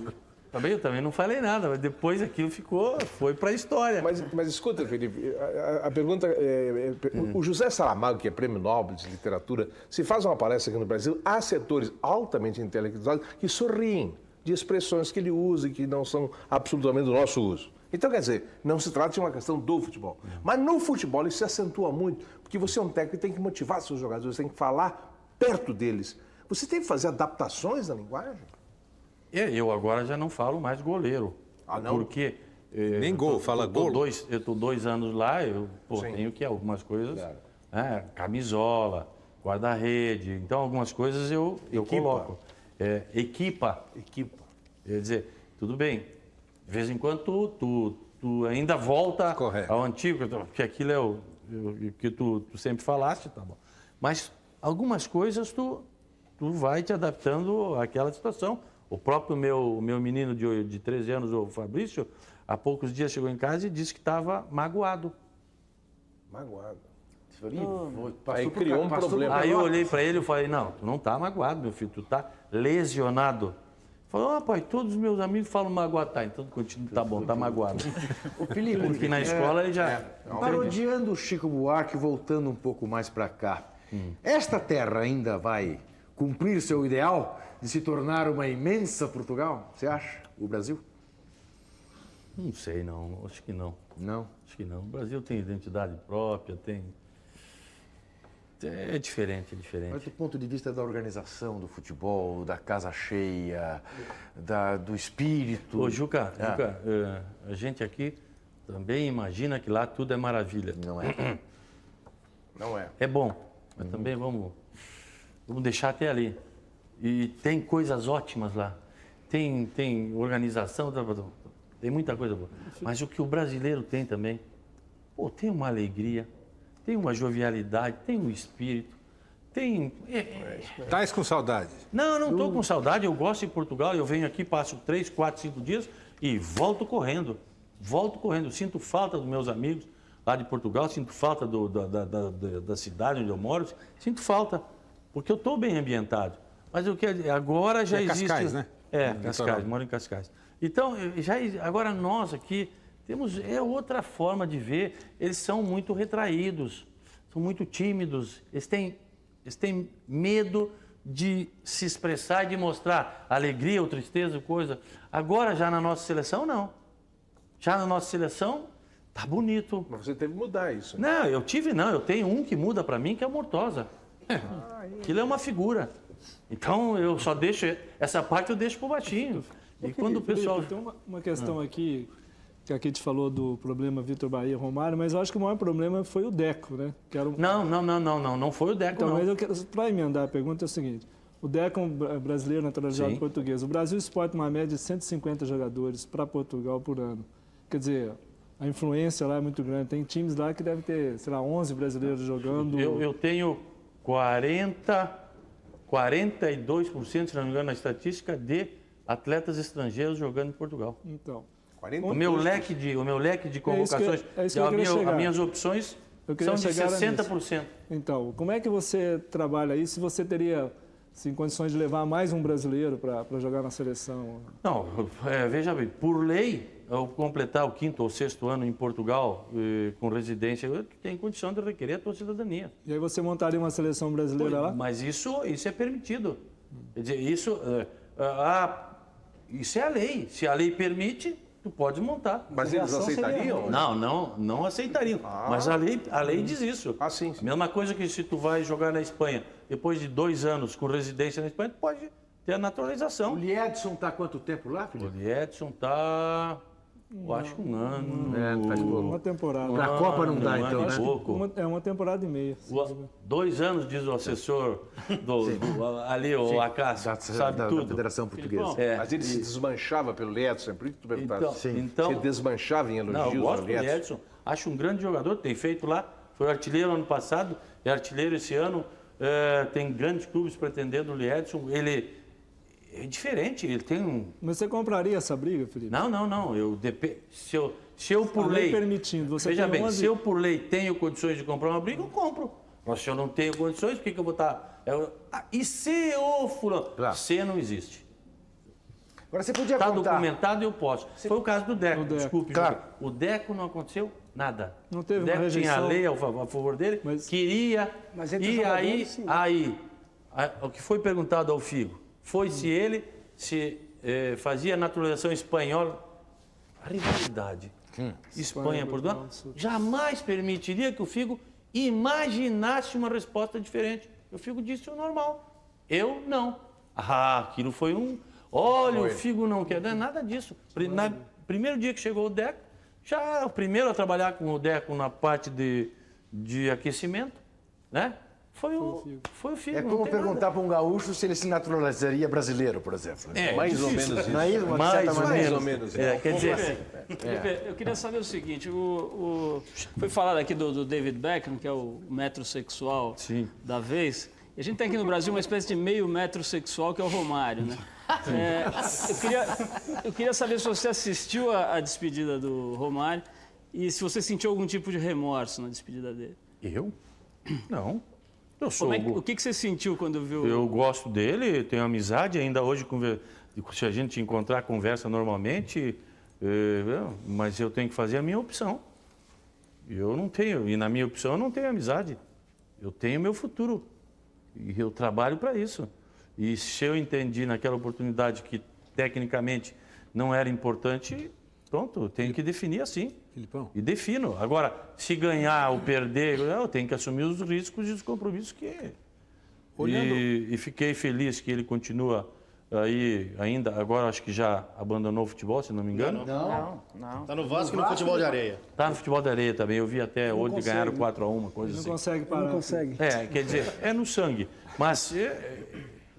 Eu também não falei nada, mas depois aquilo foi para a história. Mas escuta, Felipe, a pergunta é... O José Saramago, que é prêmio Nobel de literatura, se faz uma palestra aqui no Brasil, há setores altamente intelectuais que sorriem de expressões que ele usa e que não são absolutamente do nosso uso. Então, quer dizer, não se trata de uma questão do futebol. Mas no futebol isso se acentua muito, porque você é um técnico e tem que motivar seus jogadores, tem que falar perto deles. Você tem que fazer adaptações na linguagem? Eu agora já não falo mais goleiro. Não? Porque... Nem gol, fala gol. Eu estou 2 anos lá, tenho que algumas coisas... Claro. Camisola, guarda-rede, então algumas coisas eu coloco. Equipa. Quer dizer, tudo bem, de vez em quando tu ainda volta ao antigo, que aquilo é o que tu sempre falaste, tá bom. Mas algumas coisas tu vai te adaptando àquela situação. O próprio meu menino de 13 anos, o Fabrício, há poucos dias chegou em casa e disse que estava magoado. Aí criou um problema. Aí eu olhei para ele e falei, não, tu não está magoado, meu filho, tu está lesionado. Falou, pai, todos os meus amigos falam magoado. Então continua, tá bom, tá magoado. O Felipe, porque na escola ele já... Parodiando o Chico Buarque, voltando um pouco mais para cá, Esta terra ainda vai cumprir seu ideal de se tornar uma imensa Portugal? Você acha? O Brasil? Não sei, não. Acho que não. Não? Acho que não. O Brasil tem identidade própria, tem... É diferente, é diferente. Mas do ponto de vista da organização do futebol, da casa cheia, do espírito... Ô, Juca, a gente aqui também imagina que lá tudo é maravilha. Não é. Não é. É bom, mas também vamos deixar até ali. E tem coisas ótimas lá. Tem organização, tem muita coisa boa. Mas o que o brasileiro tem também, tem uma alegria, tem uma jovialidade, tem um espírito, tem... Tais com saudade? Não estou com saudade, eu gosto de Portugal, eu venho aqui, passo 3, 4, 5 dias e volto correndo. Sinto falta dos meus amigos lá de Portugal, sinto falta da cidade onde eu moro, sinto falta, porque eu estou bem ambientado. Mas agora já existe... Cascais, né? Cascais, moro em Cascais. Então, agora nós aqui temos outra forma de ver. Eles são muito retraídos, são muito tímidos. Eles têm medo de se expressar e de mostrar alegria ou tristeza, coisa. Agora, já na nossa seleção, não. Já na nossa seleção, tá bonito. Mas você teve que mudar isso. Não, eu tenho um que muda para mim, que é o Mortosa. Aquilo é uma figura. Então, eu só deixo... Essa parte eu deixo pro baixinho. E quando o pessoal... Tem uma questão aqui, que a Kate falou do problema Vitor Bahia e Romário, mas eu acho que o maior problema foi o Deco, né? Que era Não foi o Deco, então, não. Mas para emendar a pergunta é o seguinte, o Deco é um brasileiro naturalizado português. O Brasil exporta uma média de 150 jogadores para Portugal por ano. Quer dizer, a influência lá é muito grande. Tem times lá que devem ter, 11 brasileiros jogando. Eu tenho 42%, se não me engano, na estatística, de atletas estrangeiros jogando em Portugal. Então, o meu leque de convocações, as minhas opções são de 60%. Então, como é que você trabalha aí se você teria condições de levar mais um brasileiro para jogar na seleção? Não, veja bem, por lei, ao completar o 5º ou 6º ano em Portugal, com residência, eu tenho condição de requerer a tua cidadania. E aí você montaria uma seleção brasileira lá? Mas isso é permitido. Quer dizer, isso é a lei. Se a lei permite, tu pode montar. Mas eles aceitariam? Não aceitariam. Mas a lei diz isso. Sim. Mesma coisa que se tu vai jogar na Espanha, depois de 2 anos com residência na Espanha, tu pode ter a naturalização. O Liedson está há quanto tempo lá, Felipe? O Liedson está... Eu acho que um ano. Faz pouco. Uma temporada. Para a Copa não dá, então, né? Pouco. Uma temporada e meia. 2 anos, diz o assessor ali, o Acácio, sabe tudo. Da Federação Portuguesa. Mas ele se desmanchava pelo Liedson, por isso que tu perguntaste. Então, se desmanchava em elogios eu gosto ao do Liedson. Acho um grande jogador, tem feito lá. Foi artilheiro ano passado, é artilheiro esse ano. Tem grandes clubes pretendendo o Liedson. Ele é diferente, ele tem um... Mas você compraria essa briga, Felipe? Não. Se eu por lei... permitindo, você veja bem, se eu por lei tenho condições de comprar uma briga, eu compro. Mas se eu não tenho condições, por que eu vou estar... E se o fulano... Claro. Se não existe. Agora você podia Está contar... documentado, eu posso. Foi o caso do Deco, desculpe. Claro. O Deco não aconteceu nada. Não teve o Deco uma rejeição. tinha a lei a favor dele, queria... Mas entre e jogadores, sim. O que foi perguntado ao Figo foi se ele fazia naturalização espanhola. A rivalidade. Espanha, Portugal. Jamais permitiria que o Figo imaginasse uma resposta diferente. O Figo disse o normal. Eu não. Aquilo foi um... Olha, o Figo não quer. Não é nada disso. Primeiro dia que chegou o Deco, já o primeiro a trabalhar com o Deco na parte de aquecimento, né? Foi o Figo. É como perguntar para um gaúcho se ele se naturalizaria brasileiro, por exemplo. Mais ou menos isso. Mais ou menos. Quer dizer... Felipe, eu queria saber o seguinte, foi falado aqui do David Beckham, que é o metrosexual da vez, e a gente tem aqui no Brasil uma espécie de meio metrosexual, que é o Romário, né? Eu queria saber se você assistiu à despedida do Romário e se você sentiu algum tipo de remorso na despedida dele. Eu? Não. O que você sentiu quando viu? Eu gosto dele, tenho amizade, ainda hoje, se a gente encontrar, conversa normalmente, mas eu tenho que fazer a minha opção. Eu não tenho, e na minha opção eu não tenho amizade. eu tenho meu futuro e eu trabalho para isso. E se eu entendi naquela oportunidade que tecnicamente não era importante, pronto, eu tenho que definir assim. Filipão. E defino. Agora, se ganhar ou perder, eu tenho que assumir os riscos e os compromissos que é. E fiquei feliz que ele continua aí ainda. Agora acho que já abandonou o futebol, se não me engano. Não. Tá no Vasco e no futebol de areia. Tá no futebol da areia também. Eu vi até hoje ganharam 4-1, uma coisa Não assim. consegue parar. Não consegue. Quer dizer, é no sangue. Mas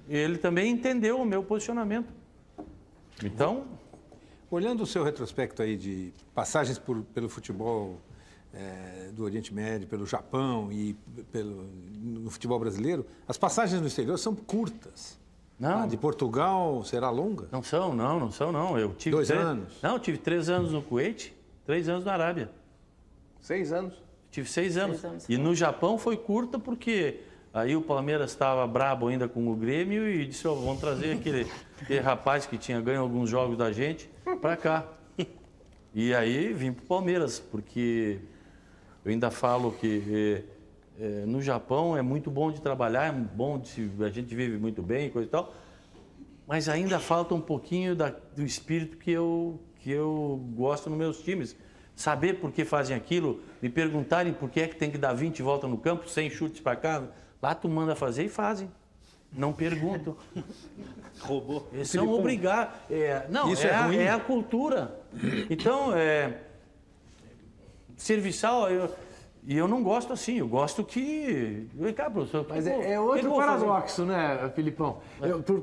ele também entendeu o meu posicionamento. Então, Olhando o seu retrospecto aí de passagens pelo futebol do Oriente Médio, pelo Japão e no futebol brasileiro, as passagens no exterior são curtas. não. De Portugal será longa? Não são. Eu tive 2 anos? Não, eu tive 3 anos no Kuwait, 3 anos na Arábia. 6 anos. Tive 6 anos. 6 anos. E no Japão foi curta porque aí o Palmeiras estava brabo ainda com o Grêmio e disse, vamos trazer aquele rapaz que tinha ganho alguns jogos da gente para cá. E aí vim para o Palmeiras, porque eu ainda falo que no Japão é muito bom de trabalhar, é bom a gente vive muito bem, coisa e tal, mas ainda falta um pouquinho do espírito que eu gosto nos meus times. Saber por que fazem aquilo, me perguntarem por que é que tem que dar 20 voltas no campo, 100 chutes para cá. Lá tu manda fazer e fazem. Não perguntam. Roubou. Eles são obrigados. Isso é ruim? É a cultura. Então, serviçal, eu não gosto assim. Eu gosto que... Vem cá, professor. Mas é outro paradoxo, né, Filipão?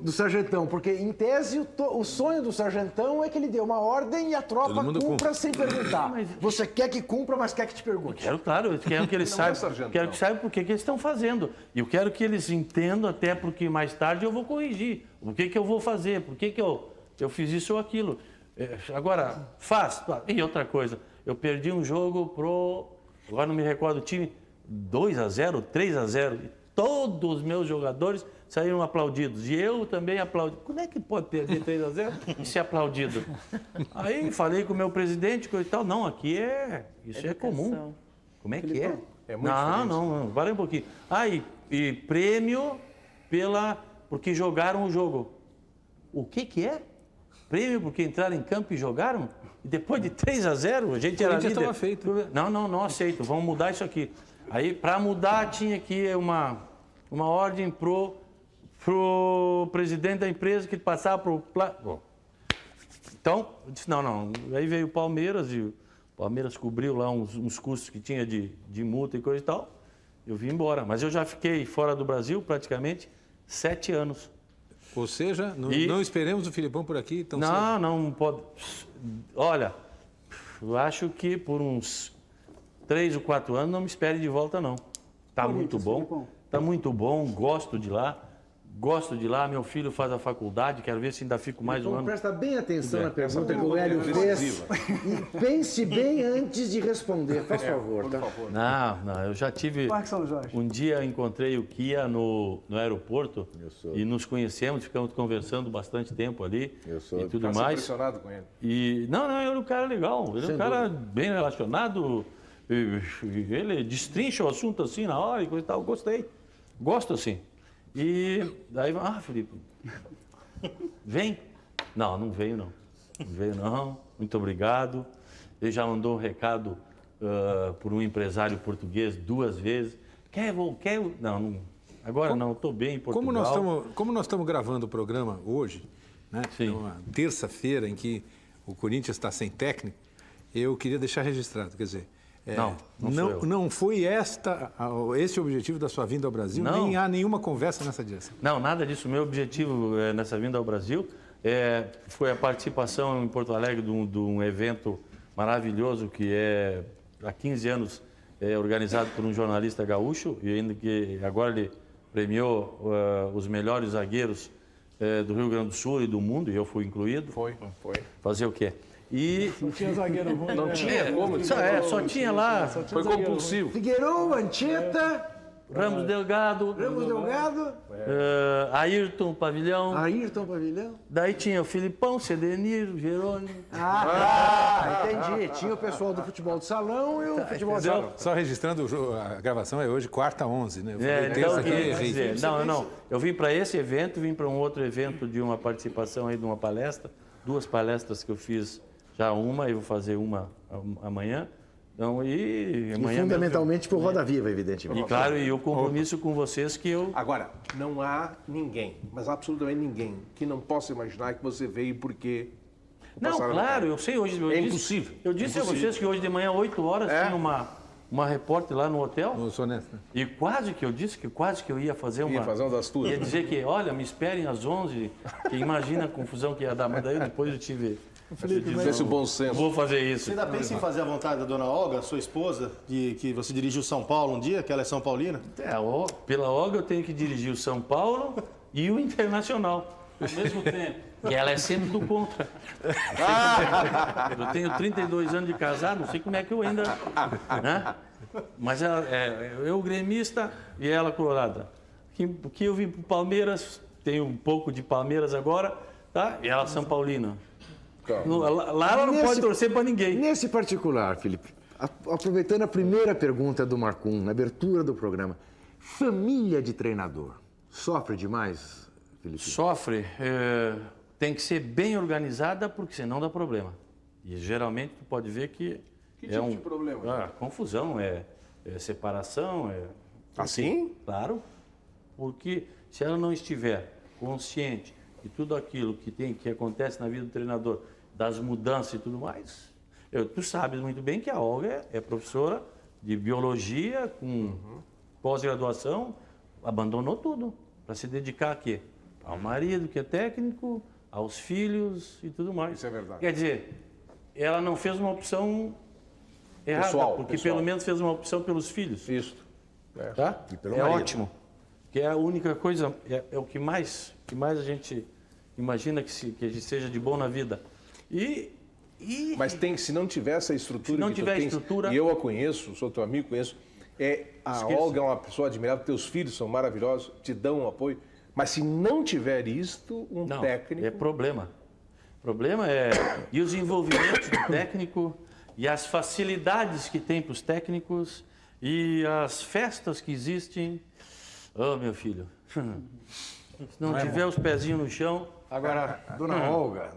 Do sargentão, porque em tese o sonho do sargentão é que ele dê uma ordem e a tropa cumpra sem perguntar. Você quer que cumpra, mas quer que te pergunte. Quero, claro, eu quero que eles saibam. Quero que saibam por que eles estão fazendo. E eu quero que eles entendam, até porque mais tarde eu vou corrigir. O que eu vou fazer? Por que eu fiz isso ou aquilo? Agora, faz. E outra coisa, eu perdi um jogo agora não me recordo o time, 2-0, 3-0. E todos os meus jogadores saíram aplaudidos. E eu também aplaudi. Como é que pode perder 3-0 e ser aplaudido? Aí falei com o meu presidente e tal. Não, aqui isso é comum. Como é que é? É muito diferente. Não, para um pouquinho. E prêmio porque jogaram o jogo. O que é? Prêmio porque entraram em campo e jogaram? E depois de 3-0, a gente era líder. estava feito. Não aceito. Vamos mudar isso aqui. Aí, para mudar, tinha que uma ordem pro presidente da empresa que passava pro... Então, eu disse, não. Aí veio o Palmeiras e o Palmeiras cobriu lá uns custos que tinha de multa e coisa e tal. Eu vim embora. Mas eu já fiquei fora do Brasil praticamente 7 anos. Ou seja, não esperemos o Filipão por aqui tão cedo. Não pode. Olha, eu acho que por uns 3 ou 4 anos não me espere de volta, não. Tá muito bom. Filipão. Tá muito bom, gosto de lá. Meu filho faz a faculdade, quero ver se ainda fico mais um ano. Presta bem atenção na pergunta que o Hélio fez e pense bem antes de responder, por favor. Tá? Não, eu já tive... Parque São Jorge. Um dia encontrei o Kia no aeroporto e nos conhecemos, ficamos conversando bastante tempo ali e tudo mais. Impressionado com ele. E não, ele é um cara legal, ele é um cara bem relacionado, ele destrincha o assunto assim na hora e coisa e tal, gostei, gosto assim. E daí, Felipe, vem? Não veio não. Não veio não, muito obrigado. Ele já mandou um recado por um empresário português 2 vezes. Quer? Não, agora não, estou bem em Portugal. Como nós estamos gravando o programa hoje, né? Sim. Uma terça-feira em que o Corinthians está sem técnico, eu queria deixar registrado, quer dizer... Não foi esse o objetivo da sua vinda ao Brasil? Não. Nem há nenhuma conversa nessa direção? Não, nada disso. Meu objetivo nessa vinda ao Brasil foi a participação em Porto Alegre de um evento maravilhoso que há 15 anos organizado por um jornalista gaúcho e ainda que agora ele premiou os melhores zagueiros do Rio Grande do Sul e do mundo, e eu fui incluído. Foi. Fazer o quê? Não tinha zagueiro ruim. Não tinha como. Só tinha lá. Foi compulsivo. Figueiredo, Anchieta, Ramos Delgado. Ayrton Pavilhão. Daí tinha o Filipão, Cedenir, Jerônimo. Entendi. Tinha o pessoal do futebol de salão e o futebol de salão. Só registrando, a gravação é hoje, quarta 11, né? Não. Eu vim para esse evento, vim para um outro evento de uma participação aí de uma palestra. 2 palestras que eu fiz, já uma, e vou fazer uma amanhã. Então, e fundamentalmente para o Roda Viva, evidentemente. E claro, e o compromisso com vocês que eu... Agora, não há ninguém, mas absolutamente ninguém, que não possa imaginar que você veio porque... Não, claro, eu sei hoje... Impossível. Eu disse a vocês que hoje de manhã, 8 horas, tinha uma repórter lá no hotel. Eu sou honesto, né? E quase que eu ia fazer uma... Ia fazer uma das tuas. Ia dizer que, olha, me esperem às 11, que imagina a confusão que ia dar. Mas daí depois eu tive... Felipe, mas o bom senso. Vou fazer isso. Você ainda pensa em fazer a vontade da dona Olga, sua esposa, que você dirigiu São Paulo um dia, que ela é São Paulina? Pela Olga eu tenho que dirigir o São Paulo e o Internacional ao mesmo tempo. E ela é sempre do contra. Eu tenho 32 anos de casado, não sei como é que eu ainda... Né? Mas eu gremista e ela colorada. Que eu vim para o Palmeiras, tenho um pouco de Palmeiras agora, tá? E ela São Paulina. Lá ela não pode torcer para ninguém. Nesse particular, Felipe, aproveitando a primeira pergunta do Marcum, na abertura do programa, família de treinador, sofre demais, Felipe? Sofre. Tem que ser bem organizada, porque senão dá problema. E geralmente tu pode ver que tipo de problema? Confusão, separação. Assim? Claro. Porque se ela não estiver consciente de tudo aquilo que acontece na vida do treinador, das mudanças e tudo mais, tu sabes muito bem que a Olga é professora de biologia, com pós-graduação, abandonou tudo para se dedicar a quê? Ao marido, que é técnico, aos filhos e tudo mais. Isso é verdade. Quer dizer, ela não fez uma opção errada, porque pelo menos fez uma opção pelos filhos. Isso. Tá? É ótimo. Que é a única coisa, é o que mais a gente imagina que seja de bom na vida. Mas se não tiver essa estrutura... Se não tiver estrutura... E eu a conheço, sou teu amigo, conheço. Olga é uma pessoa admirável, teus filhos são maravilhosos, te dão um apoio. Mas se não tiver isto, técnico... É problema. O problema é... E os envolvimentos do técnico, e as facilidades que tem para os técnicos, e as festas que existem... Oh, meu filho... Se não tiver os pezinhos no chão... Agora, dona Olga,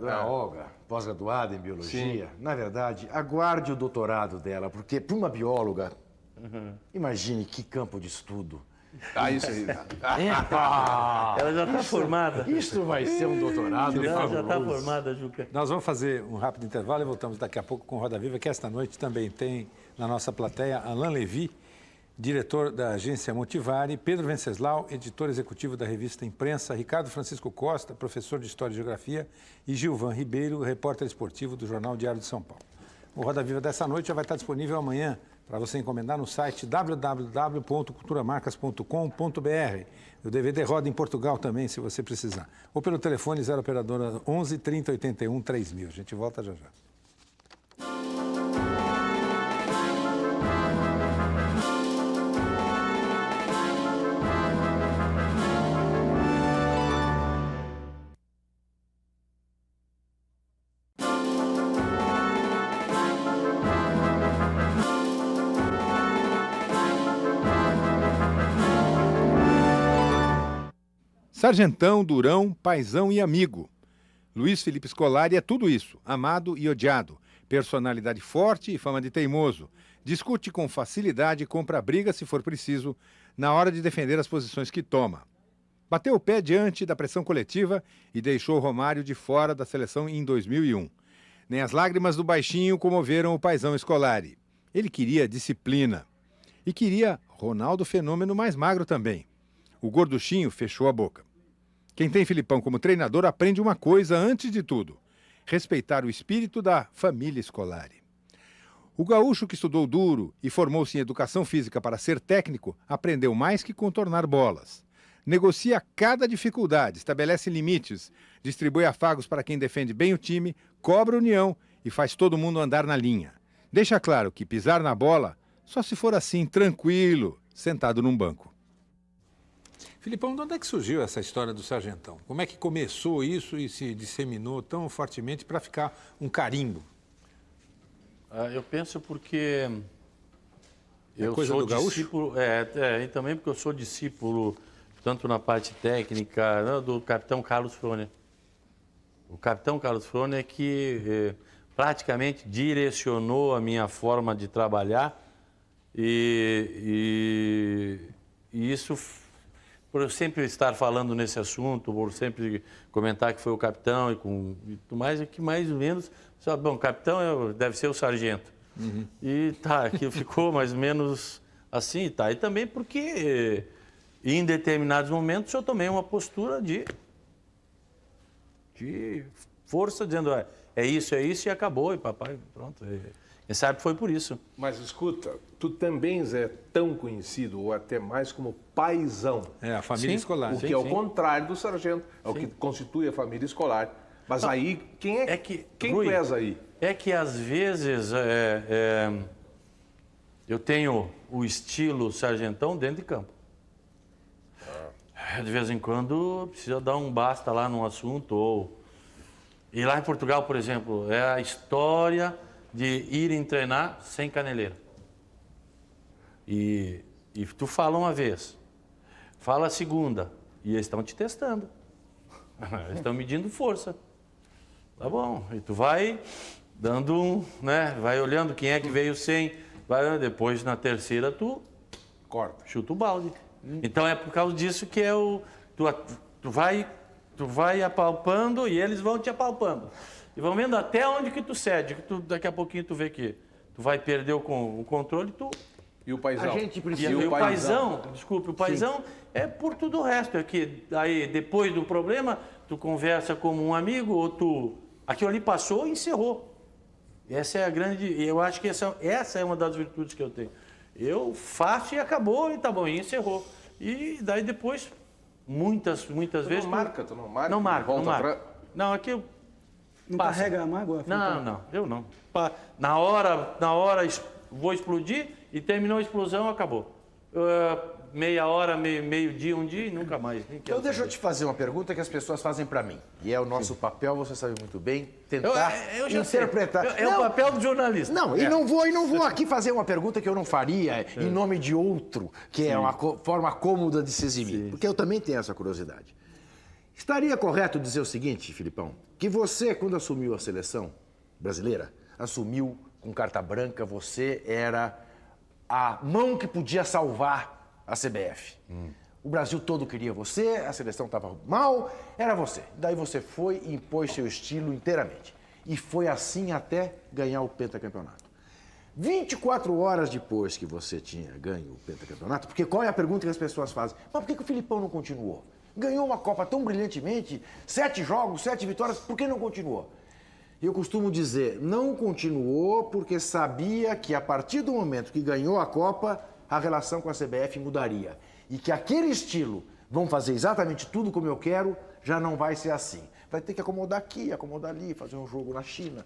pós-graduada em biologia, na verdade, aguarde o doutorado dela, porque para uma bióloga, imagine que campo de estudo. Isso aí. Ela já está formada. Isso vai ser um doutorado. Ela já está formada, Juca. Nós vamos fazer um rápido intervalo e voltamos daqui a pouco com Roda Viva, que esta noite também tem na nossa plateia Alain Levy, diretor da agência Motivare, Pedro Venceslau, editor executivo da revista Imprensa, Ricardo Francisco Costa, professor de História e Geografia, e Gilvan Ribeiro, repórter esportivo do Jornal Diário de São Paulo. O Roda Viva dessa noite já vai estar disponível amanhã para você encomendar no site www.culturamarcas.com.br. O DVD roda em Portugal também, se você precisar. Ou pelo telefone 0 operadora 11 30 81 3000. A gente volta já já. Sargentão, durão, paizão e amigo. Luiz Felipe Scolari é tudo isso, amado e odiado. Personalidade forte e fama de teimoso. Discute com facilidade e compra briga, se for preciso, na hora de defender as posições que toma. Bateu o pé diante da pressão coletiva e deixou o Romário de fora da seleção em 2001. Nem as lágrimas do baixinho comoveram o paizão Scolari. Ele queria disciplina. E queria Ronaldo Fenômeno mais magro também. O gorduchinho fechou a boca. Quem tem Filipão como treinador aprende uma coisa antes de tudo: respeitar o espírito da família Scolari. O gaúcho que estudou duro e formou-se em educação física para ser técnico aprendeu mais que contornar bolas. Negocia cada dificuldade, estabelece limites, distribui afagos para quem defende bem o time, cobra união e faz todo mundo andar na linha. Deixa claro que pisar na bola só se for assim, tranquilo, sentado num banco. Filipão, de onde é que surgiu essa história do sargentão? Como é que começou isso e se disseminou tão fortemente para ficar um carimbo? Eu penso porque eu coisa sou do gaúcho? discípulo, e também porque eu sou discípulo, tanto na parte técnica, do capitão Carlos Froner. O capitão Carlos Froner é que praticamente direcionou a minha forma de trabalhar e isso, por eu sempre estar falando nesse assunto, por sempre comentar que foi o capitão e tudo mais, é que mais ou menos, sabe, bom, capitão deve ser o sargento. Uhum. E tá, aqui ficou mais ou menos assim, tá. E também porque em determinados momentos eu tomei uma postura de força, dizendo, é isso e acabou, e papai, pronto. Quem sabe foi por isso. Mas escuta, tu também é tão conhecido, ou até mais, como paizão. É, a família escolar. O que é o contrário do sargento, é o que constitui a família escolar. Mas não, aí, quem Rui, tu és aí? É que às vezes eu tenho o estilo sargentão dentro de campo. De vez em quando precisa dar um basta lá num assunto. E lá em Portugal, por exemplo, é a história de irem treinar sem caneleira. E tu fala uma vez, fala a segunda, e eles estão te testando. Eles estão medindo força. Tá bom, e tu vai dando vai olhando quem é que veio sem, depois na terceira tu corta, chuta o balde. Então é por causa disso que tu vai apalpando e eles vão te apalpando. E vão vendo até onde que tu cede, que daqui a pouquinho tu vê que tu vai perder o controle, E o paizão? A gente precisa... E o paizão, desculpe, o paizão é por tudo o resto. É que aí, depois do problema, tu conversa como um amigo, ou aquilo ali passou e encerrou. Essa é a grande... Eu acho que essa é uma das virtudes que eu tenho. Eu faço e acabou, e tá bom, e encerrou. E daí depois, muitas vezes... Não marca. Não marca. Não, aqui eu... Não carrega a mágoa? Não, eu não. Na hora vou explodir e terminou a explosão, acabou. Meia hora, meio-dia, um dia e nunca mais. Então deixa eu te fazer uma pergunta que as pessoas fazem para mim. E é o nosso papel, você sabe muito bem, tentar interpretar. O papel do jornalista. Não, e não vou aqui fazer uma pergunta que eu não faria em nome de outro, que é uma forma cômoda de se eximir. Porque eu também tenho essa curiosidade. Estaria correto dizer o seguinte, Filipão, que você, quando assumiu a seleção brasileira, assumiu com carta branca, você era a mão que podia salvar a CBF. O Brasil todo queria você, a seleção estava mal, era você. Daí você foi e impôs seu estilo inteiramente. E foi assim até ganhar o pentacampeonato. 24 horas depois que você tinha ganho o pentacampeonato, porque qual é a pergunta que as pessoas fazem? Mas por que o Filipão não continuou? Ganhou uma Copa tão brilhantemente, 7 jogos, 7 vitórias, por que não continuou? Eu costumo dizer, não continuou porque sabia que a partir do momento que ganhou a Copa, a relação com a CBF mudaria. E que aquele estilo, vamos fazer exatamente tudo como eu quero, já não vai ser assim. Vai ter que acomodar aqui, acomodar ali, fazer um jogo na China.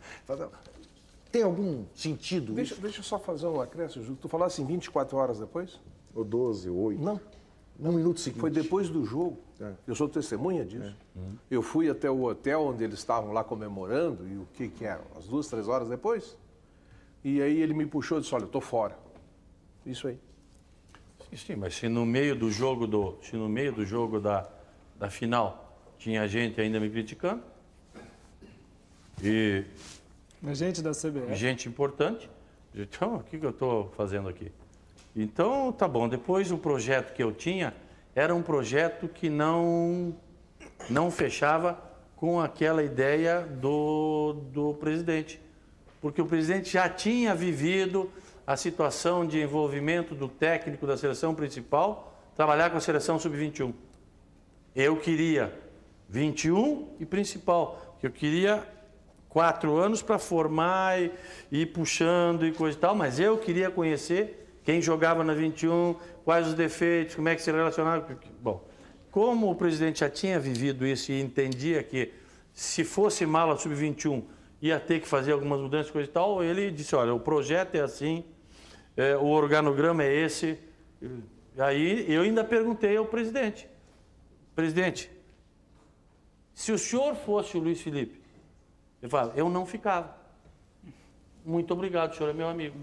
Tem algum sentido isso? Deixa eu só fazer um acréscimo. Tu falaste assim 24 horas depois? Ou 12, ou 8. Não. 1 minuto seguinte. Foi depois do jogo. Eu sou testemunha disso. Eu fui até o hotel onde eles estavam lá comemorando, e o que eram? As 2, 3 horas depois? E aí ele me puxou e disse, olha, eu tô fora. Isso aí. Sim, mas se no meio do jogo da final tinha gente ainda me criticando, e gente da CBF. Gente importante, então o que eu estou fazendo aqui? Então, tá bom. Depois, o projeto que eu tinha era um projeto que não fechava com aquela ideia do presidente. Porque o presidente já tinha vivido a situação de envolvimento do técnico da seleção principal trabalhar com a seleção sub-21. Eu queria 21 e principal. Eu queria 4 anos para formar e ir puxando e coisa e tal, mas eu queria conhecer quem jogava na 21, quais os defeitos, como é que se relacionava. Bom, como o presidente já tinha vivido isso e entendia que se fosse mal a sub-21 ia ter que fazer algumas mudanças, coisa e tal, ele disse, olha, o projeto é assim, o organograma é esse. Aí eu ainda perguntei ao presidente, presidente, se o senhor fosse o Luiz Felipe, ele fala, eu não ficava. Muito obrigado, o senhor é meu amigo.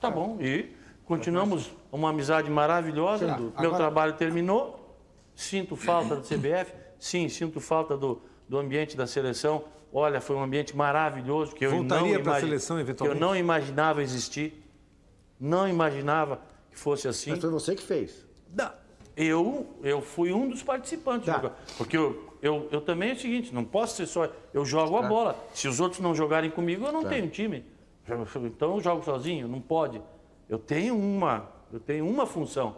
Tá bom, e continuamos uma amizade maravilhosa, meu trabalho terminou, sinto falta da CBF, sim, sinto falta do ambiente da seleção. Olha, foi um ambiente maravilhoso que Voltaria para a seleção eventualmente? Que eu não imaginava existir, não imaginava que fosse assim. Mas foi você que fez. Eu fui um dos participantes, porque eu também é o seguinte, não posso ser só, eu jogo a bola, se os outros não jogarem comigo, eu não tenho time, então eu jogo sozinho, não pode. Eu tenho uma função,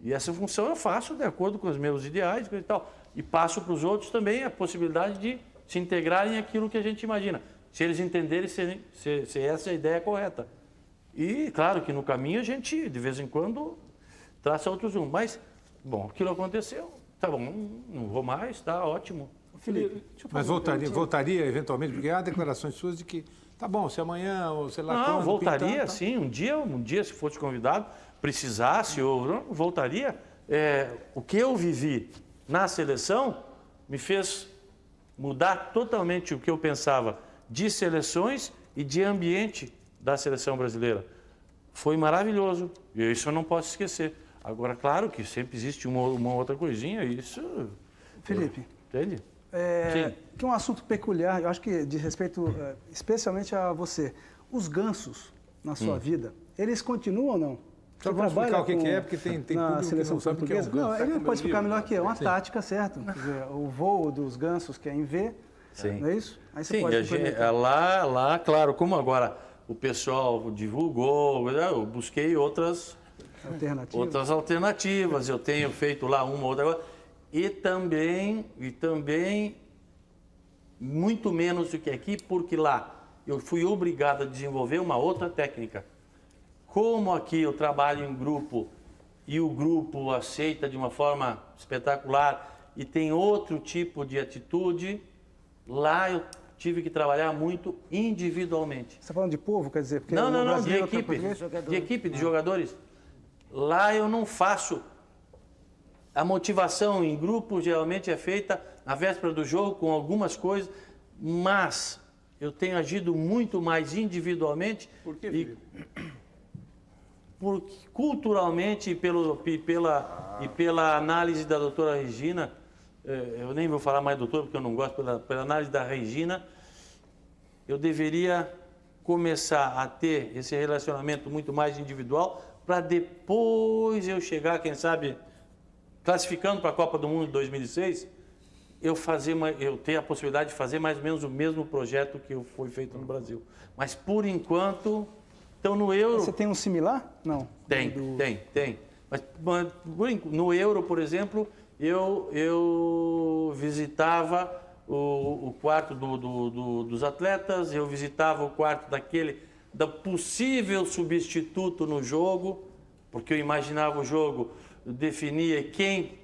e essa função eu faço de acordo com os meus ideais e tal, e passo para os outros também a possibilidade de se integrarem aquilo que a gente imagina, se eles entenderem se essa é a ideia correta. E claro que no caminho a gente, de vez em quando, traça outros rumos, mas... Bom, aquilo aconteceu, tá bom, não vou mais, tá ótimo. Felipe, mas voltaria eventualmente, porque há declarações suas de que, tá bom, se amanhã ou sei lá quando... Não, voltaria sim, um dia se fosse convidado, precisasse, ou voltaria. O que eu vivi na seleção me fez mudar totalmente o que eu pensava de seleções e de ambiente da seleção brasileira. Foi maravilhoso, e isso eu não posso esquecer. Agora, claro que sempre existe uma outra coisinha, isso... Felipe, entende? Que é um assunto peculiar, eu acho que diz respeito especialmente a você. Os gansos na sua vida, eles continuam ou não? Só para explicar o que é, porque tem na seleção portuguesa. Não, ele pode explicar melhor que eu. É uma Sim. tática, certo? Quer dizer, o voo dos gansos que é em V, Sim. não é isso? Aí você Sim, pode lá, claro, como agora o pessoal divulgou, eu busquei outras alternativas, eu tenho feito lá uma ou outra coisa, e também muito menos do que aqui, porque lá eu fui obrigado a desenvolver uma outra técnica. Como aqui eu trabalho em grupo e o grupo aceita de uma forma espetacular e tem outro tipo de atitude, lá eu tive que trabalhar muito individualmente. Você está falando de povo, quer dizer? Porque Não, de equipe, de jogadores. Lá eu não faço. A motivação em grupo geralmente é feita na véspera do jogo com algumas coisas, mas eu tenho agido muito mais individualmente. Por que, Felipe? Porque culturalmente e pela análise da doutora Regina, eu nem vou falar mais doutora porque eu não gosto, pela análise da Regina, eu deveria começar a ter esse relacionamento muito mais individual para depois eu chegar, quem sabe, classificando para a Copa do Mundo de 2006, eu ter a possibilidade de fazer mais ou menos o mesmo projeto que foi feito no Brasil. Mas, por enquanto, então no Euro... Você tem um similar? Não. Tem. Mas no Euro, por exemplo, eu visitava o quarto dos atletas, eu visitava o quarto da possível substituto no jogo, porque eu imaginava o jogo, definia quem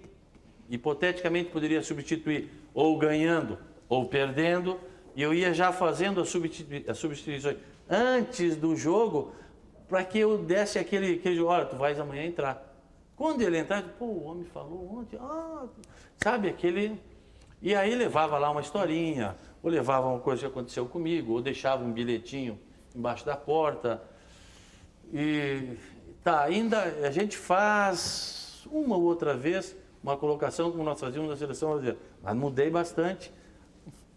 hipoteticamente poderia substituir, ou ganhando ou perdendo, e eu ia já fazendo as substituições antes do jogo, para que eu desse aquele olha, tu vais amanhã entrar. Quando ele entrar, pô, o homem falou ontem, sabe, aquele... E aí levava lá uma historinha, ou levava uma coisa que aconteceu comigo, ou deixava um bilhetinho embaixo da porta. E ainda a gente faz uma ou outra vez uma colocação como nós fazíamos na seleção brasileira. Mas mudei bastante,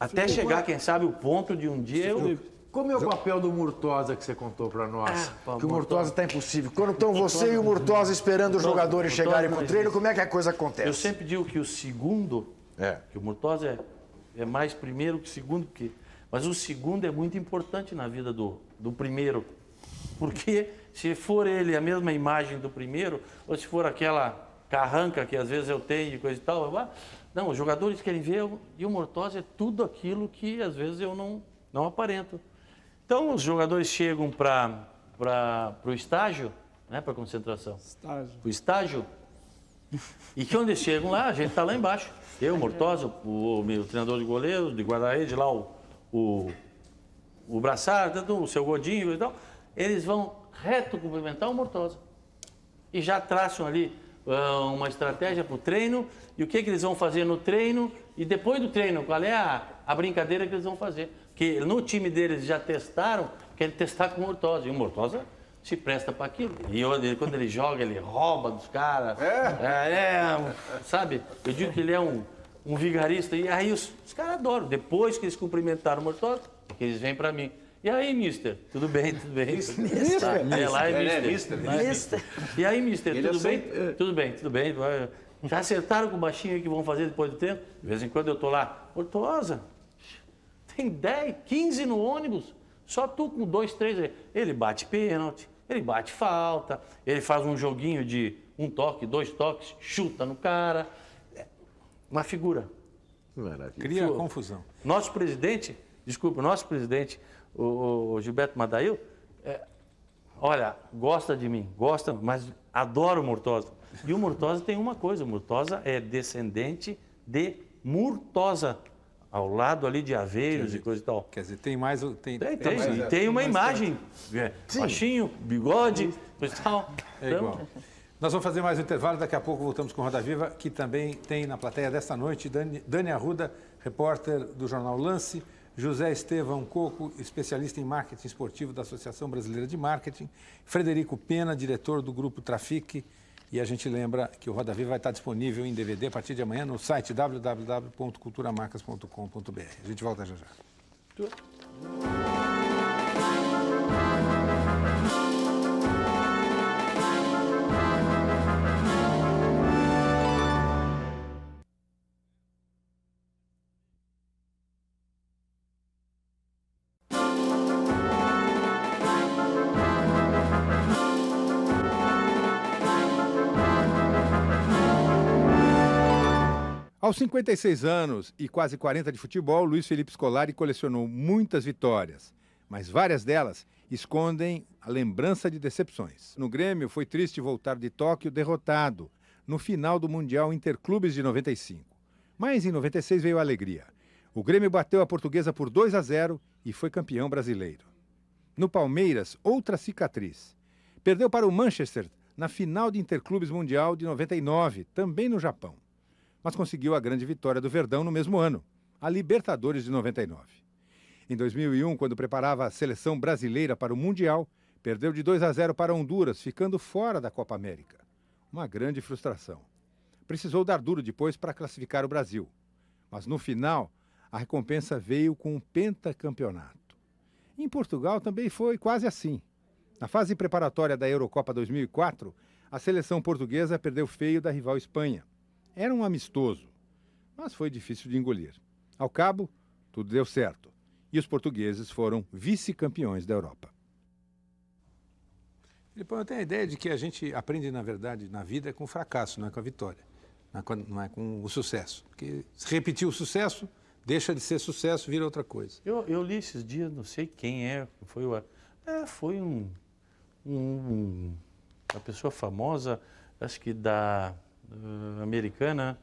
até chegar, quem sabe, o ponto de um dia eu... Como é o papel do Murtosa que você contou para nós? Que o Murtosa está impossível. Quando estão você e o Murtosa esperando os jogadores chegarem para o treino, como é que a coisa acontece? Eu sempre digo que o segundo, que o Murtosa é mais primeiro que segundo, mas o segundo é muito importante na vida do primeiro. Porque se for ele a mesma imagem do primeiro, ou se for aquela carranca que às vezes eu tenho e coisa e tal, não, os jogadores querem ver, e o Murtosa é tudo aquilo que às vezes eu não aparento. Então, os jogadores chegam para o estágio, né, para a concentração. Para o estágio. E quando eles chegam lá, a gente está lá embaixo. Eu, o Murtosa, o meu treinador de goleiro, de guarda-rede, lá o Braçar, o seu Godinho e tal. Eles vão reto cumprimentar o Murtosa. E já traçam ali uma estratégia para o treino e o que eles vão fazer no treino e depois do treino, qual é a brincadeira que eles vão fazer. Porque no time deles já testaram, querem testar com o Mortosa. E o Mortosa se presta para aquilo. E quando ele joga, ele rouba dos caras. Sabe? Eu digo que ele é um vigarista. E aí os caras adoram. Depois que eles cumprimentaram o Mortosa, que eles vêm para mim. E aí, mister? Tudo bem, tudo bem? Mister. Lá é mister. E aí, mister? Tudo bem? Tudo bem, tudo bem. Já acertaram com o baixinho que vão fazer depois do tempo? De vez em quando eu tô lá. Mortosa, tem 10, 15 no ônibus. Só tu com 2, 3 aí. Ele bate pênalti, ele bate falta, ele faz um joguinho de 1 toque, 2 toques, chuta no cara. Uma figura. Maravilha. Cria confusão. Nosso presidente, o Gilberto Madail, olha, gosta de mim, mas adora o Mortosa. E o Mortosa tem uma coisa, o Mortosa é descendente de Murtosa, ao lado ali de Aveiros e coisa e tal. Quer dizer, tem mais... Tem uma imagem, baixinho, bigode, coisa e tal. É igual. Nós vamos fazer mais um intervalo, daqui a pouco voltamos com Roda Viva, que também tem na plateia desta noite Dani Arruda, repórter do jornal Lance, José Estevão Coco, especialista em marketing esportivo da Associação Brasileira de Marketing, Frederico Pena, diretor do Grupo Trafic, e a gente lembra que o Roda Viva vai estar disponível em DVD a partir de amanhã no site www.culturamarcas.com.br. A gente volta já já. Aos 56 anos e quase 40 de futebol, Luiz Felipe Scolari colecionou muitas vitórias, mas várias delas escondem a lembrança de decepções. No Grêmio, foi triste voltar de Tóquio derrotado no final do Mundial Interclubes de 95. Mas em 96 veio a alegria. O Grêmio bateu a Portuguesa por 2-0 e foi campeão brasileiro. No Palmeiras, outra cicatriz. Perdeu para o Manchester na final de Interclubes Mundial de 99, também no Japão. Mas conseguiu a grande vitória do Verdão no mesmo ano, a Libertadores de 99. Em 2001, quando preparava a seleção brasileira para o Mundial, perdeu de 2-0 para Honduras, ficando fora da Copa América. Uma grande frustração. Precisou dar duro depois para classificar o Brasil. Mas no final, a recompensa veio com um pentacampeonato. Em Portugal também foi quase assim. Na fase preparatória da Eurocopa 2004, a seleção portuguesa perdeu feio da rival Espanha. Era um amistoso, mas foi difícil de engolir. Ao cabo, tudo deu certo. E os portugueses foram vice-campeões da Europa. Filipão, eu tenho a ideia de que a gente aprende, na verdade, na vida com o fracasso, não é com a vitória. Não é com o sucesso. Porque se repetir o sucesso, deixa de ser sucesso, vira outra coisa. Eu li esses dias, não sei quem foi uma pessoa famosa, acho que americana,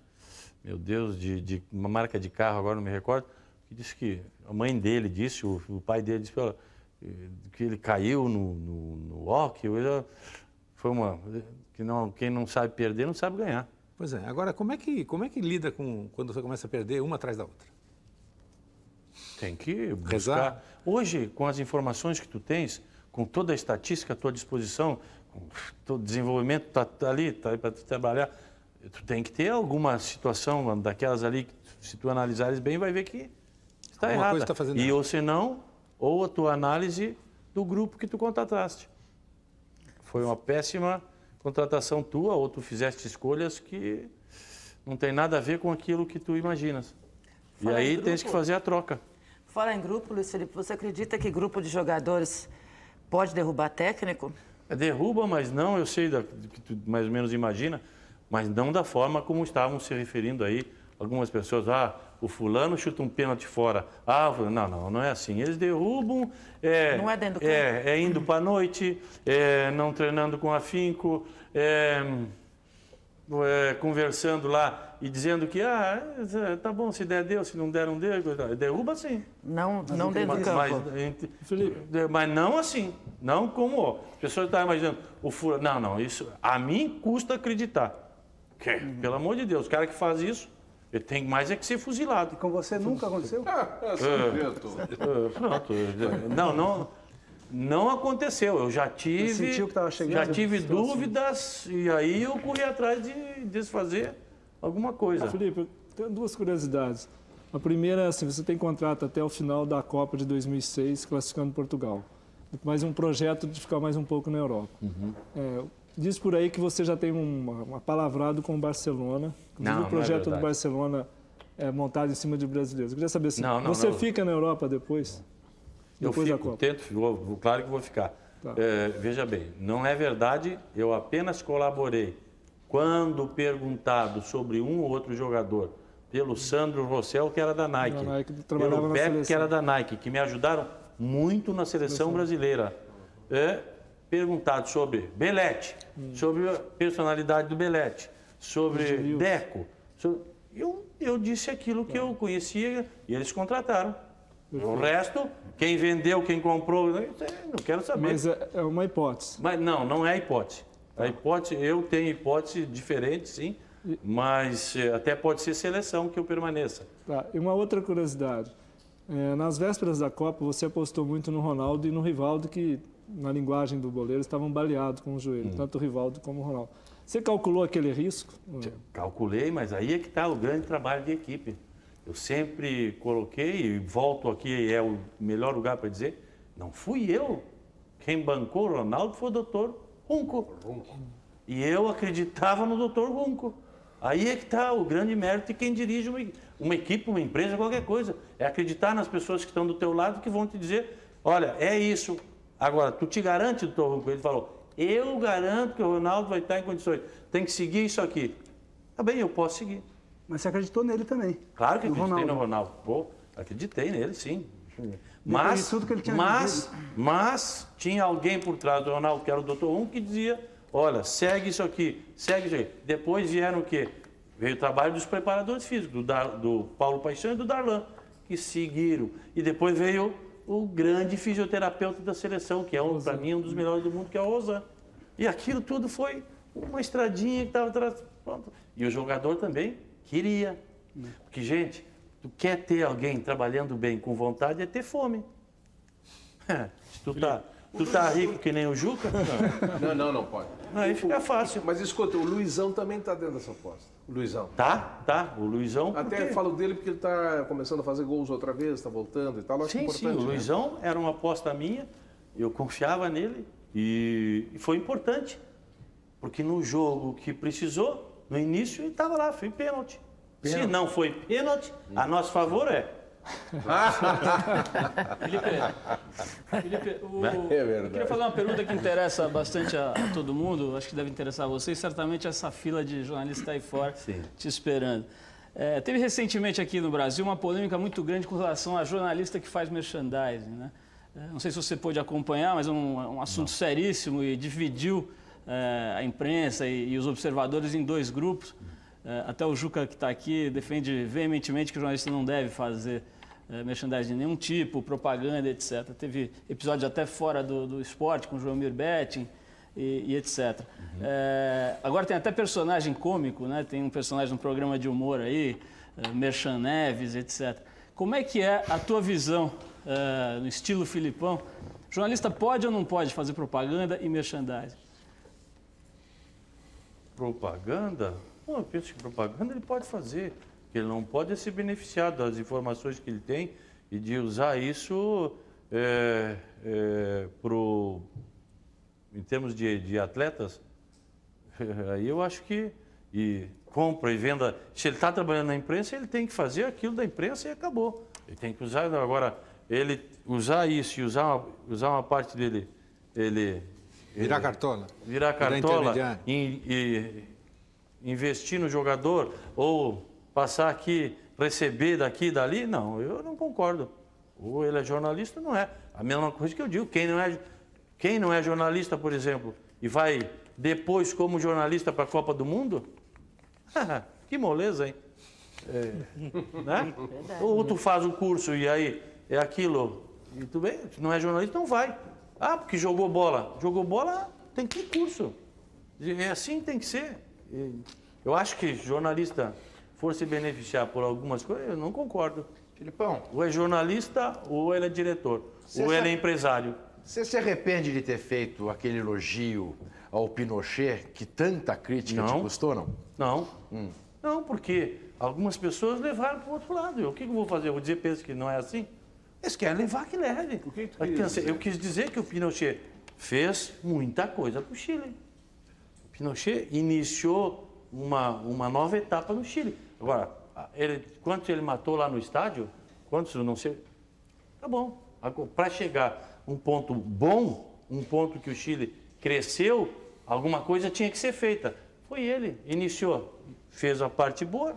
meu Deus, de uma marca de carro, agora não me recordo, que disse que a mãe dele disse, o pai dele disse que ele caiu no hockey. Quem não sabe perder não sabe ganhar. Pois é. Agora, como é que lida com quando você começa a perder uma atrás da outra? Tem que buscar. Hoje, com as informações que tu tens, com toda a estatística à tua disposição, com todo o desenvolvimento tá ali para tu trabalhar, tu tem que ter alguma situação daquelas ali que, se tu analisares bem, vai ver que está errada. Coisa tá fazendo ou senão, ou a tua análise do grupo que tu contrataste. Foi uma péssima contratação tua, ou tu fizeste escolhas que não tem nada a ver com aquilo que tu imaginas. E aí tens que fazer a troca. Fala em grupo, Luiz Felipe, você acredita que grupo de jogadores pode derrubar técnico? Derruba, mas não, eu sei do que tu mais ou menos imagina, mas não da forma como estavam se referindo aí algumas pessoas. O fulano chuta um pênalti fora. Não é assim. Eles derrubam, não é dentro do campo. É indo para a noite, não treinando com afinco, conversando lá e dizendo que tá bom, se der deu, se não der não deu. Derruba sim. Não dentro do campo. Mas não assim, não como as pessoas estão imaginando o fulano. Não, isso a mim custa acreditar. Pelo amor de Deus, o cara que faz isso, ele tem mais é que ser fuzilado. E com você nunca aconteceu? Pronto. Não aconteceu. Eu já tive dúvidas e aí eu corri atrás de desfazer alguma coisa. Felipe, eu tenho duas curiosidades. A primeira é assim, você tem contrato até o final da Copa de 2006, classificando Portugal. Mas um projeto de ficar mais um pouco na Europa. Diz por aí que você já tem uma palavrado com o Barcelona. Inclusive, o projeto do Barcelona é montado em cima de brasileiros. Eu queria saber se você fica na Europa depois Eu da Copa. Claro que vou ficar. Tá. Veja bem, não é verdade, eu apenas colaborei quando perguntado sobre um ou outro jogador, pelo Sandro Rossell, que era da Nike, pelo Pepe, que era da Nike, que me ajudaram muito na seleção brasileira. Perguntado sobre Belletti, sobre a personalidade do Belletti, sobre Deco. Eu disse aquilo que eu conhecia e eles contrataram. O resto, quem vendeu, quem comprou, não quero saber. Mas é uma hipótese. Mas não é hipótese. A hipótese, eu tenho hipótese diferente, sim, mas até pode ser seleção que eu permaneça. Tá. E uma outra curiosidade. Nas vésperas da Copa, você apostou muito no Ronaldo e no Rivaldo, que, na linguagem do boleiro, estavam baleados com o joelho, tanto o Rivaldo como o Ronaldo. Você calculou aquele risco? Calculei, mas aí é que está o grande trabalho de equipe. Eu sempre coloquei, e volto aqui, é o melhor lugar para dizer, não fui eu. Quem bancou o Ronaldo foi o doutor Runco. E eu acreditava no doutor Runco. Aí é que está o grande mérito de quem dirige uma equipe, uma empresa, qualquer coisa. É acreditar nas pessoas que estão do teu lado que vão te dizer, olha, é isso. Agora, tu te garante, doutor Runco? Ele falou, eu garanto que o Ronaldo vai estar em condições. Tem que seguir isso aqui. Tá bem, eu posso seguir. Mas você acreditou nele também? Claro que acreditei no Ronaldo. Pô, acreditei nele, sim. Mas, tudo que ele tinha mas tinha alguém por trás do Ronaldo, que era o Dr. Runco, que dizia, olha, segue isso aqui, segue isso aqui. Depois vieram o quê? Veio o trabalho dos preparadores físicos, do Paulo Paixão e do Darlan, que seguiram. E depois veio o grande fisioterapeuta da seleção, que é, para mim, um dos melhores do mundo, que é o Ozan. E aquilo tudo foi uma estradinha que estava atrás. Pronto. E o jogador também queria. Porque, gente, tu quer ter alguém trabalhando bem com vontade é ter fome. Tu tá rico que nem o Juca? Não pode. Aí fica fácil. Mas escuta, o Luizão também está dentro dessa aposta. O Luizão. Tá. O Luizão... Até falo dele porque ele está começando a fazer gols outra vez, está voltando e tal. Acho importante. Sim, o Luizão era uma aposta minha, eu confiava nele e foi importante. Porque no jogo que precisou, no início, ele estava lá, foi pênalti. Se não foi pênalti, a nosso favor é. Felipe, eu queria fazer uma pergunta que interessa bastante a todo mundo, acho que deve interessar a vocês, certamente essa fila de jornalistas aí fora te esperando. Teve recentemente aqui no Brasil uma polêmica muito grande com relação a jornalista que faz merchandising, né? Não sei se você pôde acompanhar, mas é um assunto seríssimo e dividiu a imprensa e os observadores em dois grupos. Até o Juca, que está aqui, defende veementemente que o jornalista não deve fazer merchandising de nenhum tipo, propaganda, etc. Teve episódios até fora do esporte, com o Joelmir Betting e etc. Agora tem até personagem cômico, né? Tem um personagem no programa de humor aí, Merchan Neves, etc. Como é que é a tua visão, no estilo Filipão? O jornalista pode ou não pode fazer propaganda e merchandising? Propaganda? Não, eu penso que propaganda ele pode fazer. Ele não pode se beneficiar das informações que ele tem e de usar isso em termos de atletas. Aí eu acho que compra e venda. Se ele está trabalhando na imprensa, ele tem que fazer aquilo da imprensa e acabou. Ele tem que usar. Agora, ele usar isso e usar uma parte dele. Virar cartola. Virar cartola e investir no jogador ou passar aqui, receber daqui e dali, não, eu não concordo. Ou ele é jornalista ou não é. A mesma coisa que eu digo, quem não é jornalista, por exemplo, e vai depois como jornalista para a Copa do Mundo, que moleza, hein? Né? Ou tu faz o curso e aí é aquilo, e tu bem, se não é jornalista, não vai. Porque jogou bola, tem que ter curso. É assim tem que ser. Eu acho que jornalista for se beneficiar por algumas coisas, eu não concordo. Filipão, Ou é jornalista, ou ele é diretor, ou ele é empresário. você se arrepende de ter feito aquele elogio ao Pinochet que tanta crítica te custou, não? Não. Não, porque algumas pessoas levaram para o outro lado. O que eu vou fazer? Eu vou dizer para eles que não é assim? Eles querem levar, que leve. Eu quis dizer que o Pinochet fez muita coisa para o Chile. O Pinochet iniciou uma nova etapa no Chile. Agora, quantos ele matou lá no estádio? Quantos, eu não sei. Tá bom. Para chegar a um ponto bom, um ponto que o Chile cresceu, alguma coisa tinha que ser feita. Foi ele, iniciou, fez a parte boa,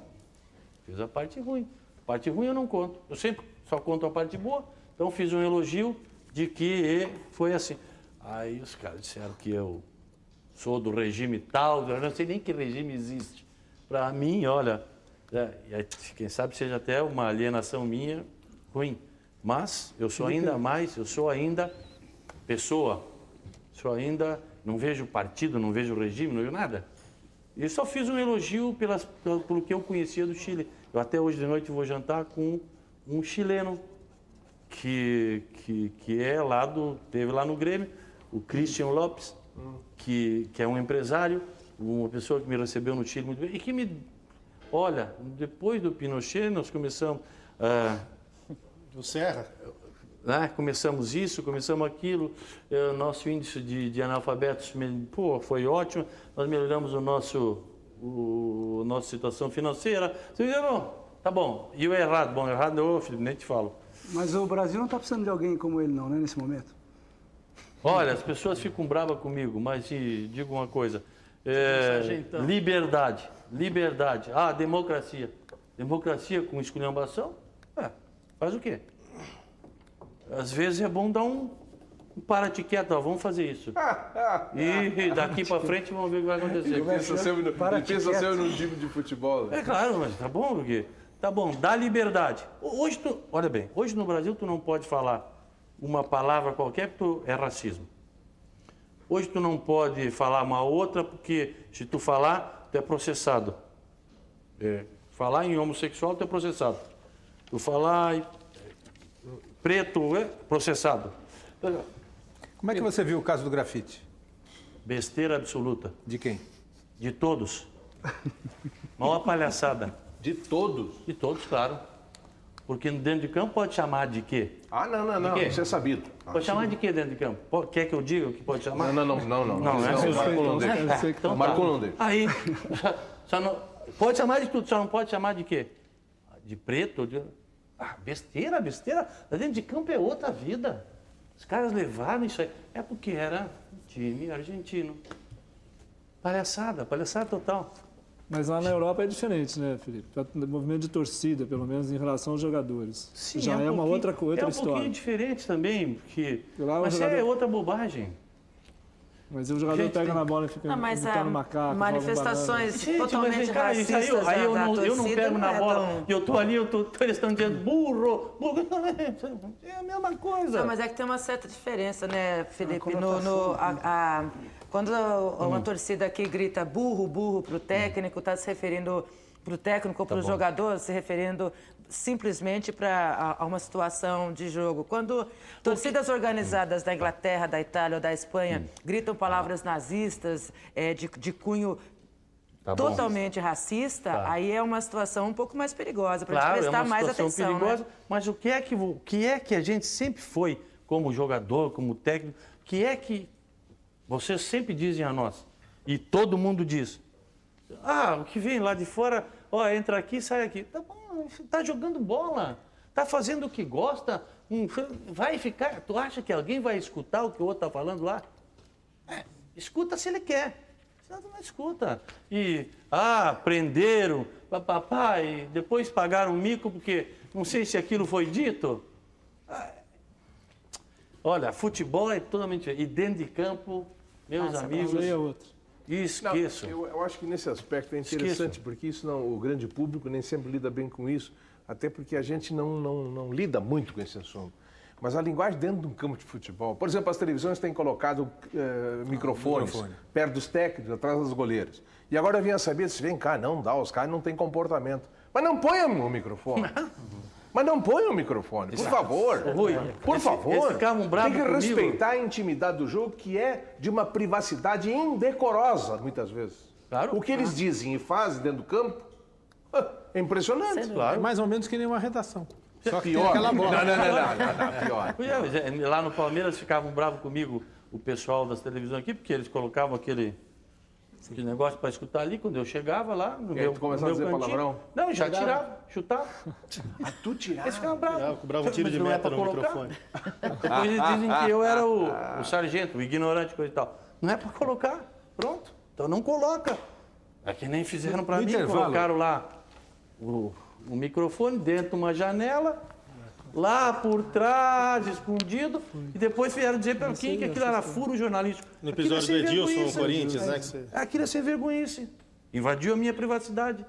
fez a parte ruim. A parte ruim eu não conto, eu sempre só conto a parte boa. Então fiz um elogio de que foi assim. Aí os caras disseram que eu sou do regime tal, eu não sei nem que regime existe. Para mim, olha, quem sabe seja até uma alienação minha ruim. Mas eu sou ainda mais, eu sou ainda pessoa. Sou ainda, não vejo partido, não vejo regime, não vejo nada. E só fiz um elogio pelo que eu conhecia do Chile. Eu até hoje de noite vou jantar com um chileno que é teve lá no Grêmio, o Christian Lopes, que é um empresário, uma pessoa que me recebeu no Chile muito bem e que olha, depois do Pinochet nós começamos Do Serra? Começamos isso, começamos aquilo, nosso índice de analfabetos foi ótimo, nós melhoramos a nossa situação financeira. Você diz, não, tá bom, e o errado? Bom, errado eu, filho, nem te falo. Mas o Brasil não está precisando de alguém como ele não, né, nesse momento? Olha, as pessoas ficam bravas comigo, mas digo uma coisa, liberdade, democracia. Democracia com esculhambação, faz o quê? Às vezes é bom dar um para-te quieto, vamos fazer isso. E daqui para frente vamos ver o que vai acontecer. Ele pensa sempre no time de futebol. É claro, mas tá bom, porque tá bom, dá liberdade. Olha bem, hoje no Brasil tu não pode falar uma palavra qualquer porque é racismo. Hoje tu não pode falar uma outra porque se tu falar, tu é processado. Falar em homossexual, tu é processado. Tu falar preto, processado. Como é que você viu o caso do grafite? Besteira absoluta. De quem? De todos. Maior palhaçada. De todos? De todos, claro. Porque dentro de campo pode chamar de quê? Não, isso é sabido. Pode chamar de quê dentro de campo? Quer que eu diga o que pode chamar? Não. Marco não deixa. Aí, pode chamar de tudo, só não pode chamar de quê? De preto? Besteira. Dentro de campo é outra vida. Os caras levaram isso aí. É porque era um time argentino. Palhaçada total. Mas lá na Europa é diferente, né, Felipe? O movimento de torcida, pelo menos em relação aos jogadores. Sim, já é uma outra história. É um pouquinho diferente também, porque... Mas jogador... é outra bobagem. Mas o jogador pega na bola e fica imitando macaco. Manifestações totalmente racistas aí eu não pego na bola, eu tô ali, eles estão dizendo burro. É a mesma coisa. Não, mas é que tem uma certa diferença, né, Felipe? Quando uma torcida aqui grita burro pro técnico, está se referindo para o técnico ou para o jogador, se referindo simplesmente para uma situação de jogo. Quando torcidas organizadas da Inglaterra, da Itália ou da Espanha gritam palavras nazistas, de cunho totalmente racista, aí é uma situação um pouco mais perigosa, para a gente prestar mais atenção. Perigosa, né? Mas o que é que a gente sempre foi, como jogador, como técnico, que vocês sempre dizem a nós, e todo mundo diz, o que vem lá de fora, entra aqui, sai aqui. Tá bom, tá jogando bola, tá fazendo o que gosta, vai ficar... Tu acha que alguém vai escutar o que o outro tá falando lá? Escuta se ele quer, senão tu não escuta. E, prenderam, papapá, e depois pagaram um mico porque não sei se aquilo foi dito. Olha, futebol é totalmente diferente. E dentro de campo, meus amigos... É outro. Esqueço. Eu acho que nesse aspecto é interessante, porque isso o grande público nem sempre lida bem com isso, até porque a gente não lida muito com esse assunto. Mas a linguagem dentro de um campo de futebol... Por exemplo, as televisões têm colocado microfones perto dos técnicos, atrás dos goleiros. E agora eu vim a saber, se vem cá, não dá, os caras não têm comportamento. Mas não ponha o microfone. Mas não ponha o microfone, por favor. Rui, por favor. Eles ficavam bravos Tem que comigo. respeitar a intimidade do jogo, que é de uma privacidade indecorosa, muitas vezes. Claro. O que eles dizem e fazem dentro do campo é impressionante. É mais ou menos que nem uma redação. Só que Pior. tem aquela bola. Não, pior. Lá no Palmeiras ficavam bravos comigo o pessoal das televisões aqui, porque eles colocavam aquele negócio para escutar ali. Quando eu chegava lá no meu começava a dizer cantinho, palavrão? Não, já tirava, chutava. Tu tirava? Eles ficavam bravos. Cobrava um tiro de Mas não é meta pra no colocar. microfone. Eles dizem que eu era o sargento, o ignorante, coisa e tal. Não é para colocar, pronto. Então não coloca. É que nem fizeram para mim, colocaram lá o microfone dentro de uma janela, lá por trás, escondido, e depois vieram dizer para quem que aquilo era furo jornalístico. No episódio do Edilson, no Corinthians, né? Aquilo é ser vergonhice. Invadiu a minha privacidade.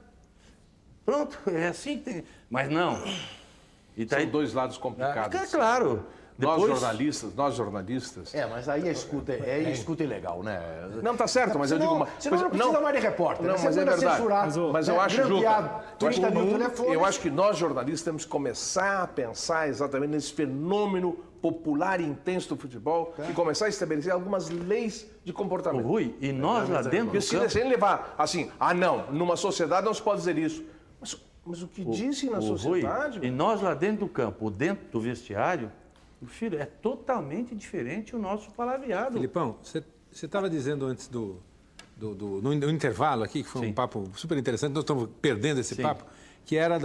Pronto, é assim que tem. Mas não. E tá São aí... dois lados complicados. É claro. Depois... Nós jornalistas... mas aí a escuta escuta ilegal, né? Não, tá certo, mas eu digo... Senão não precisa mais de repórter. Não, Você mas é manda verdade. censurar, Mas eu acho, grampear Juca, 30 mil telefones. eu acho que nós jornalistas temos que começar a pensar exatamente nesse fenômeno popular e intenso do futebol e começar a estabelecer algumas leis de comportamento. Rui, e nós lá dentro do campo... Sem levar assim, não, numa sociedade não se pode dizer isso. Mas o que dizem na sociedade... Rui, e nós lá dentro do campo, ou dentro do vestiário, meu filho, é totalmente diferente o nosso palavreado. Filipão, você estava dizendo antes no intervalo aqui, que foi um papo super interessante, nós estamos perdendo esse papo, que era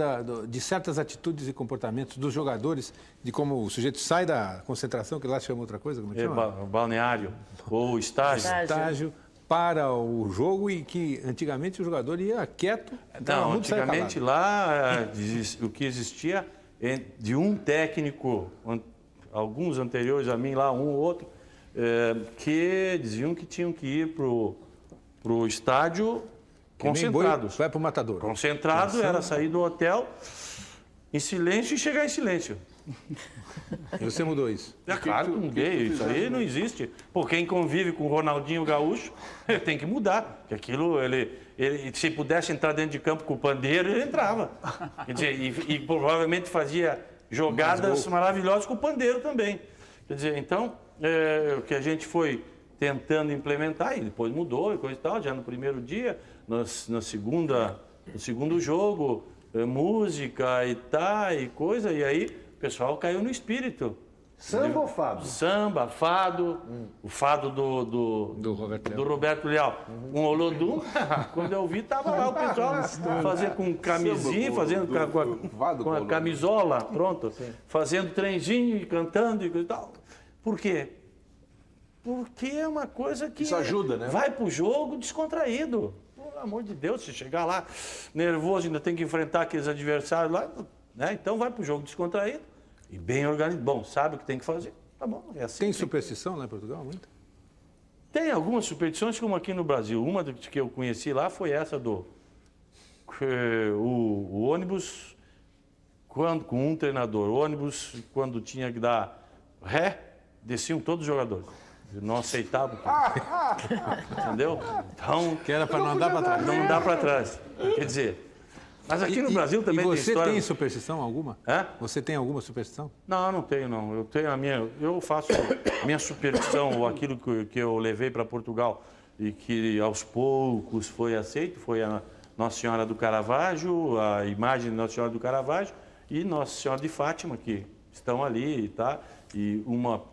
de certas atitudes e comportamentos dos jogadores, de como o sujeito sai da concentração, que lá se chama outra coisa, como é que chama? Balneário, ou estágio. Estágio para o jogo e que antigamente o jogador ia quieto. Não, antigamente lá o que existia de um técnico, alguns anteriores a mim lá, um ou outro, que diziam que tinham que ir para o estádio concentrados. Vai para o matador. Concentrado era sair do hotel em silêncio e chegar em silêncio. E você mudou isso? É claro que mudei, isso aí não existe. Pô, quem convive com o Ronaldinho Gaúcho tem que mudar. Porque aquilo, ele, se pudesse entrar dentro de campo com o pandeiro, ele entrava. Quer dizer, e provavelmente fazia jogadas maravilhosas com o pandeiro também. Quer dizer, então, o que a gente foi tentando implementar, e depois mudou e coisa e tal, já no primeiro dia, no segundo jogo, música e tal, e coisa, e aí o pessoal caiu no espírito. Samba ou fado? Samba, fado, o fado do Roberto Leal. Um Olodum, quando eu vi, estava lá o pessoal fazendo com camisinha, fazendo com a camisola, pronto, fazendo trenzinho e cantando e coisa e tal. Por quê? Porque é uma coisa que isso ajuda, né? Vai pro jogo descontraído. Pelo amor de Deus, se chegar lá nervoso, ainda tem que enfrentar aqueles adversários lá, né? Então vai pro jogo descontraído. E bem organizado. Bom, sabe o que tem que fazer? Tá bom, é assim. Tem superstição lá em Portugal, muita? Tem algumas superstições, como aqui no Brasil. Uma que eu conheci lá foi essa do... O ônibus, com um treinador, o ônibus, quando tinha que dar ré, desciam todos os jogadores. Não aceitavam. Entendeu? Então... Que era para não andar para trás. Não andar para trás. Quer dizer... Mas aqui no Brasil também tem história... E você tem superstição alguma? Você tem alguma superstição? Não, não tenho, não. Eu tenho eu faço a minha superstição, ou aquilo que eu levei para Portugal e que aos poucos foi aceito, foi a Nossa Senhora do Caravaggio, a imagem de Nossa Senhora do Caravaggio e Nossa Senhora de Fátima, que estão ali, tá? E uma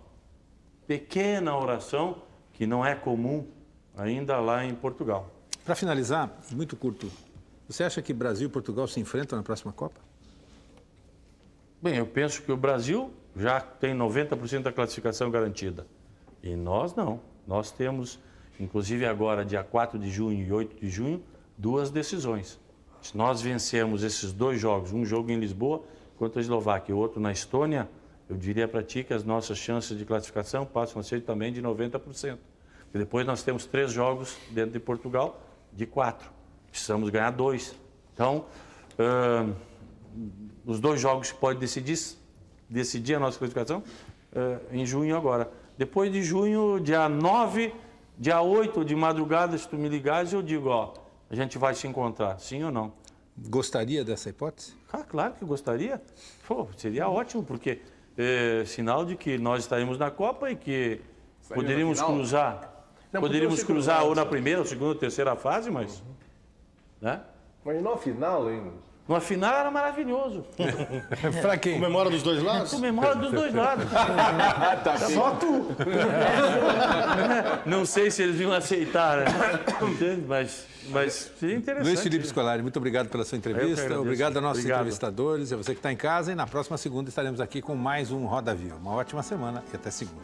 pequena oração que não é comum ainda lá em Portugal. Para finalizar, muito curto, você acha que Brasil e Portugal se enfrentam na próxima Copa? Bem, eu penso que o Brasil já tem 90% da classificação garantida. E nós não. Nós temos, inclusive agora, dia 4 de junho e 8 de junho, 2 decisões. Se nós vencermos esses 2 jogos, um jogo em Lisboa contra a Eslováquia e outro na Estônia, eu diria para ti que as nossas chances de classificação passam a ser também de 90%. E depois nós temos 3 jogos dentro de Portugal, de 4. Precisamos ganhar 2. Então, os 2 jogos que pode decidir decidir a nossa classificação em junho agora. Depois de junho, dia 9, dia 8 de madrugada, se tu me ligares, eu digo, ó, a gente vai se encontrar, sim ou não? Gostaria dessa hipótese? Claro que gostaria. Pô, seria ótimo, porque é sinal de que nós estaremos na Copa e que poderíamos cruzar. Poderíamos cruzar ou na primeira, ou segunda, ou terceira fase, mas... Né? Mas na final, hein? No final era maravilhoso. Pra quem? Comemora dos dois lados? Comemora dos dois lados. Só tu! Não sei se eles iam aceitar, né? Mas seria interessante. Luiz Felipe Scolari, muito obrigado pela sua entrevista. Obrigado aos nossos entrevistadores, a você que está em casa. E na próxima segunda estaremos aqui com mais um Roda Viva. Uma ótima semana e até segunda.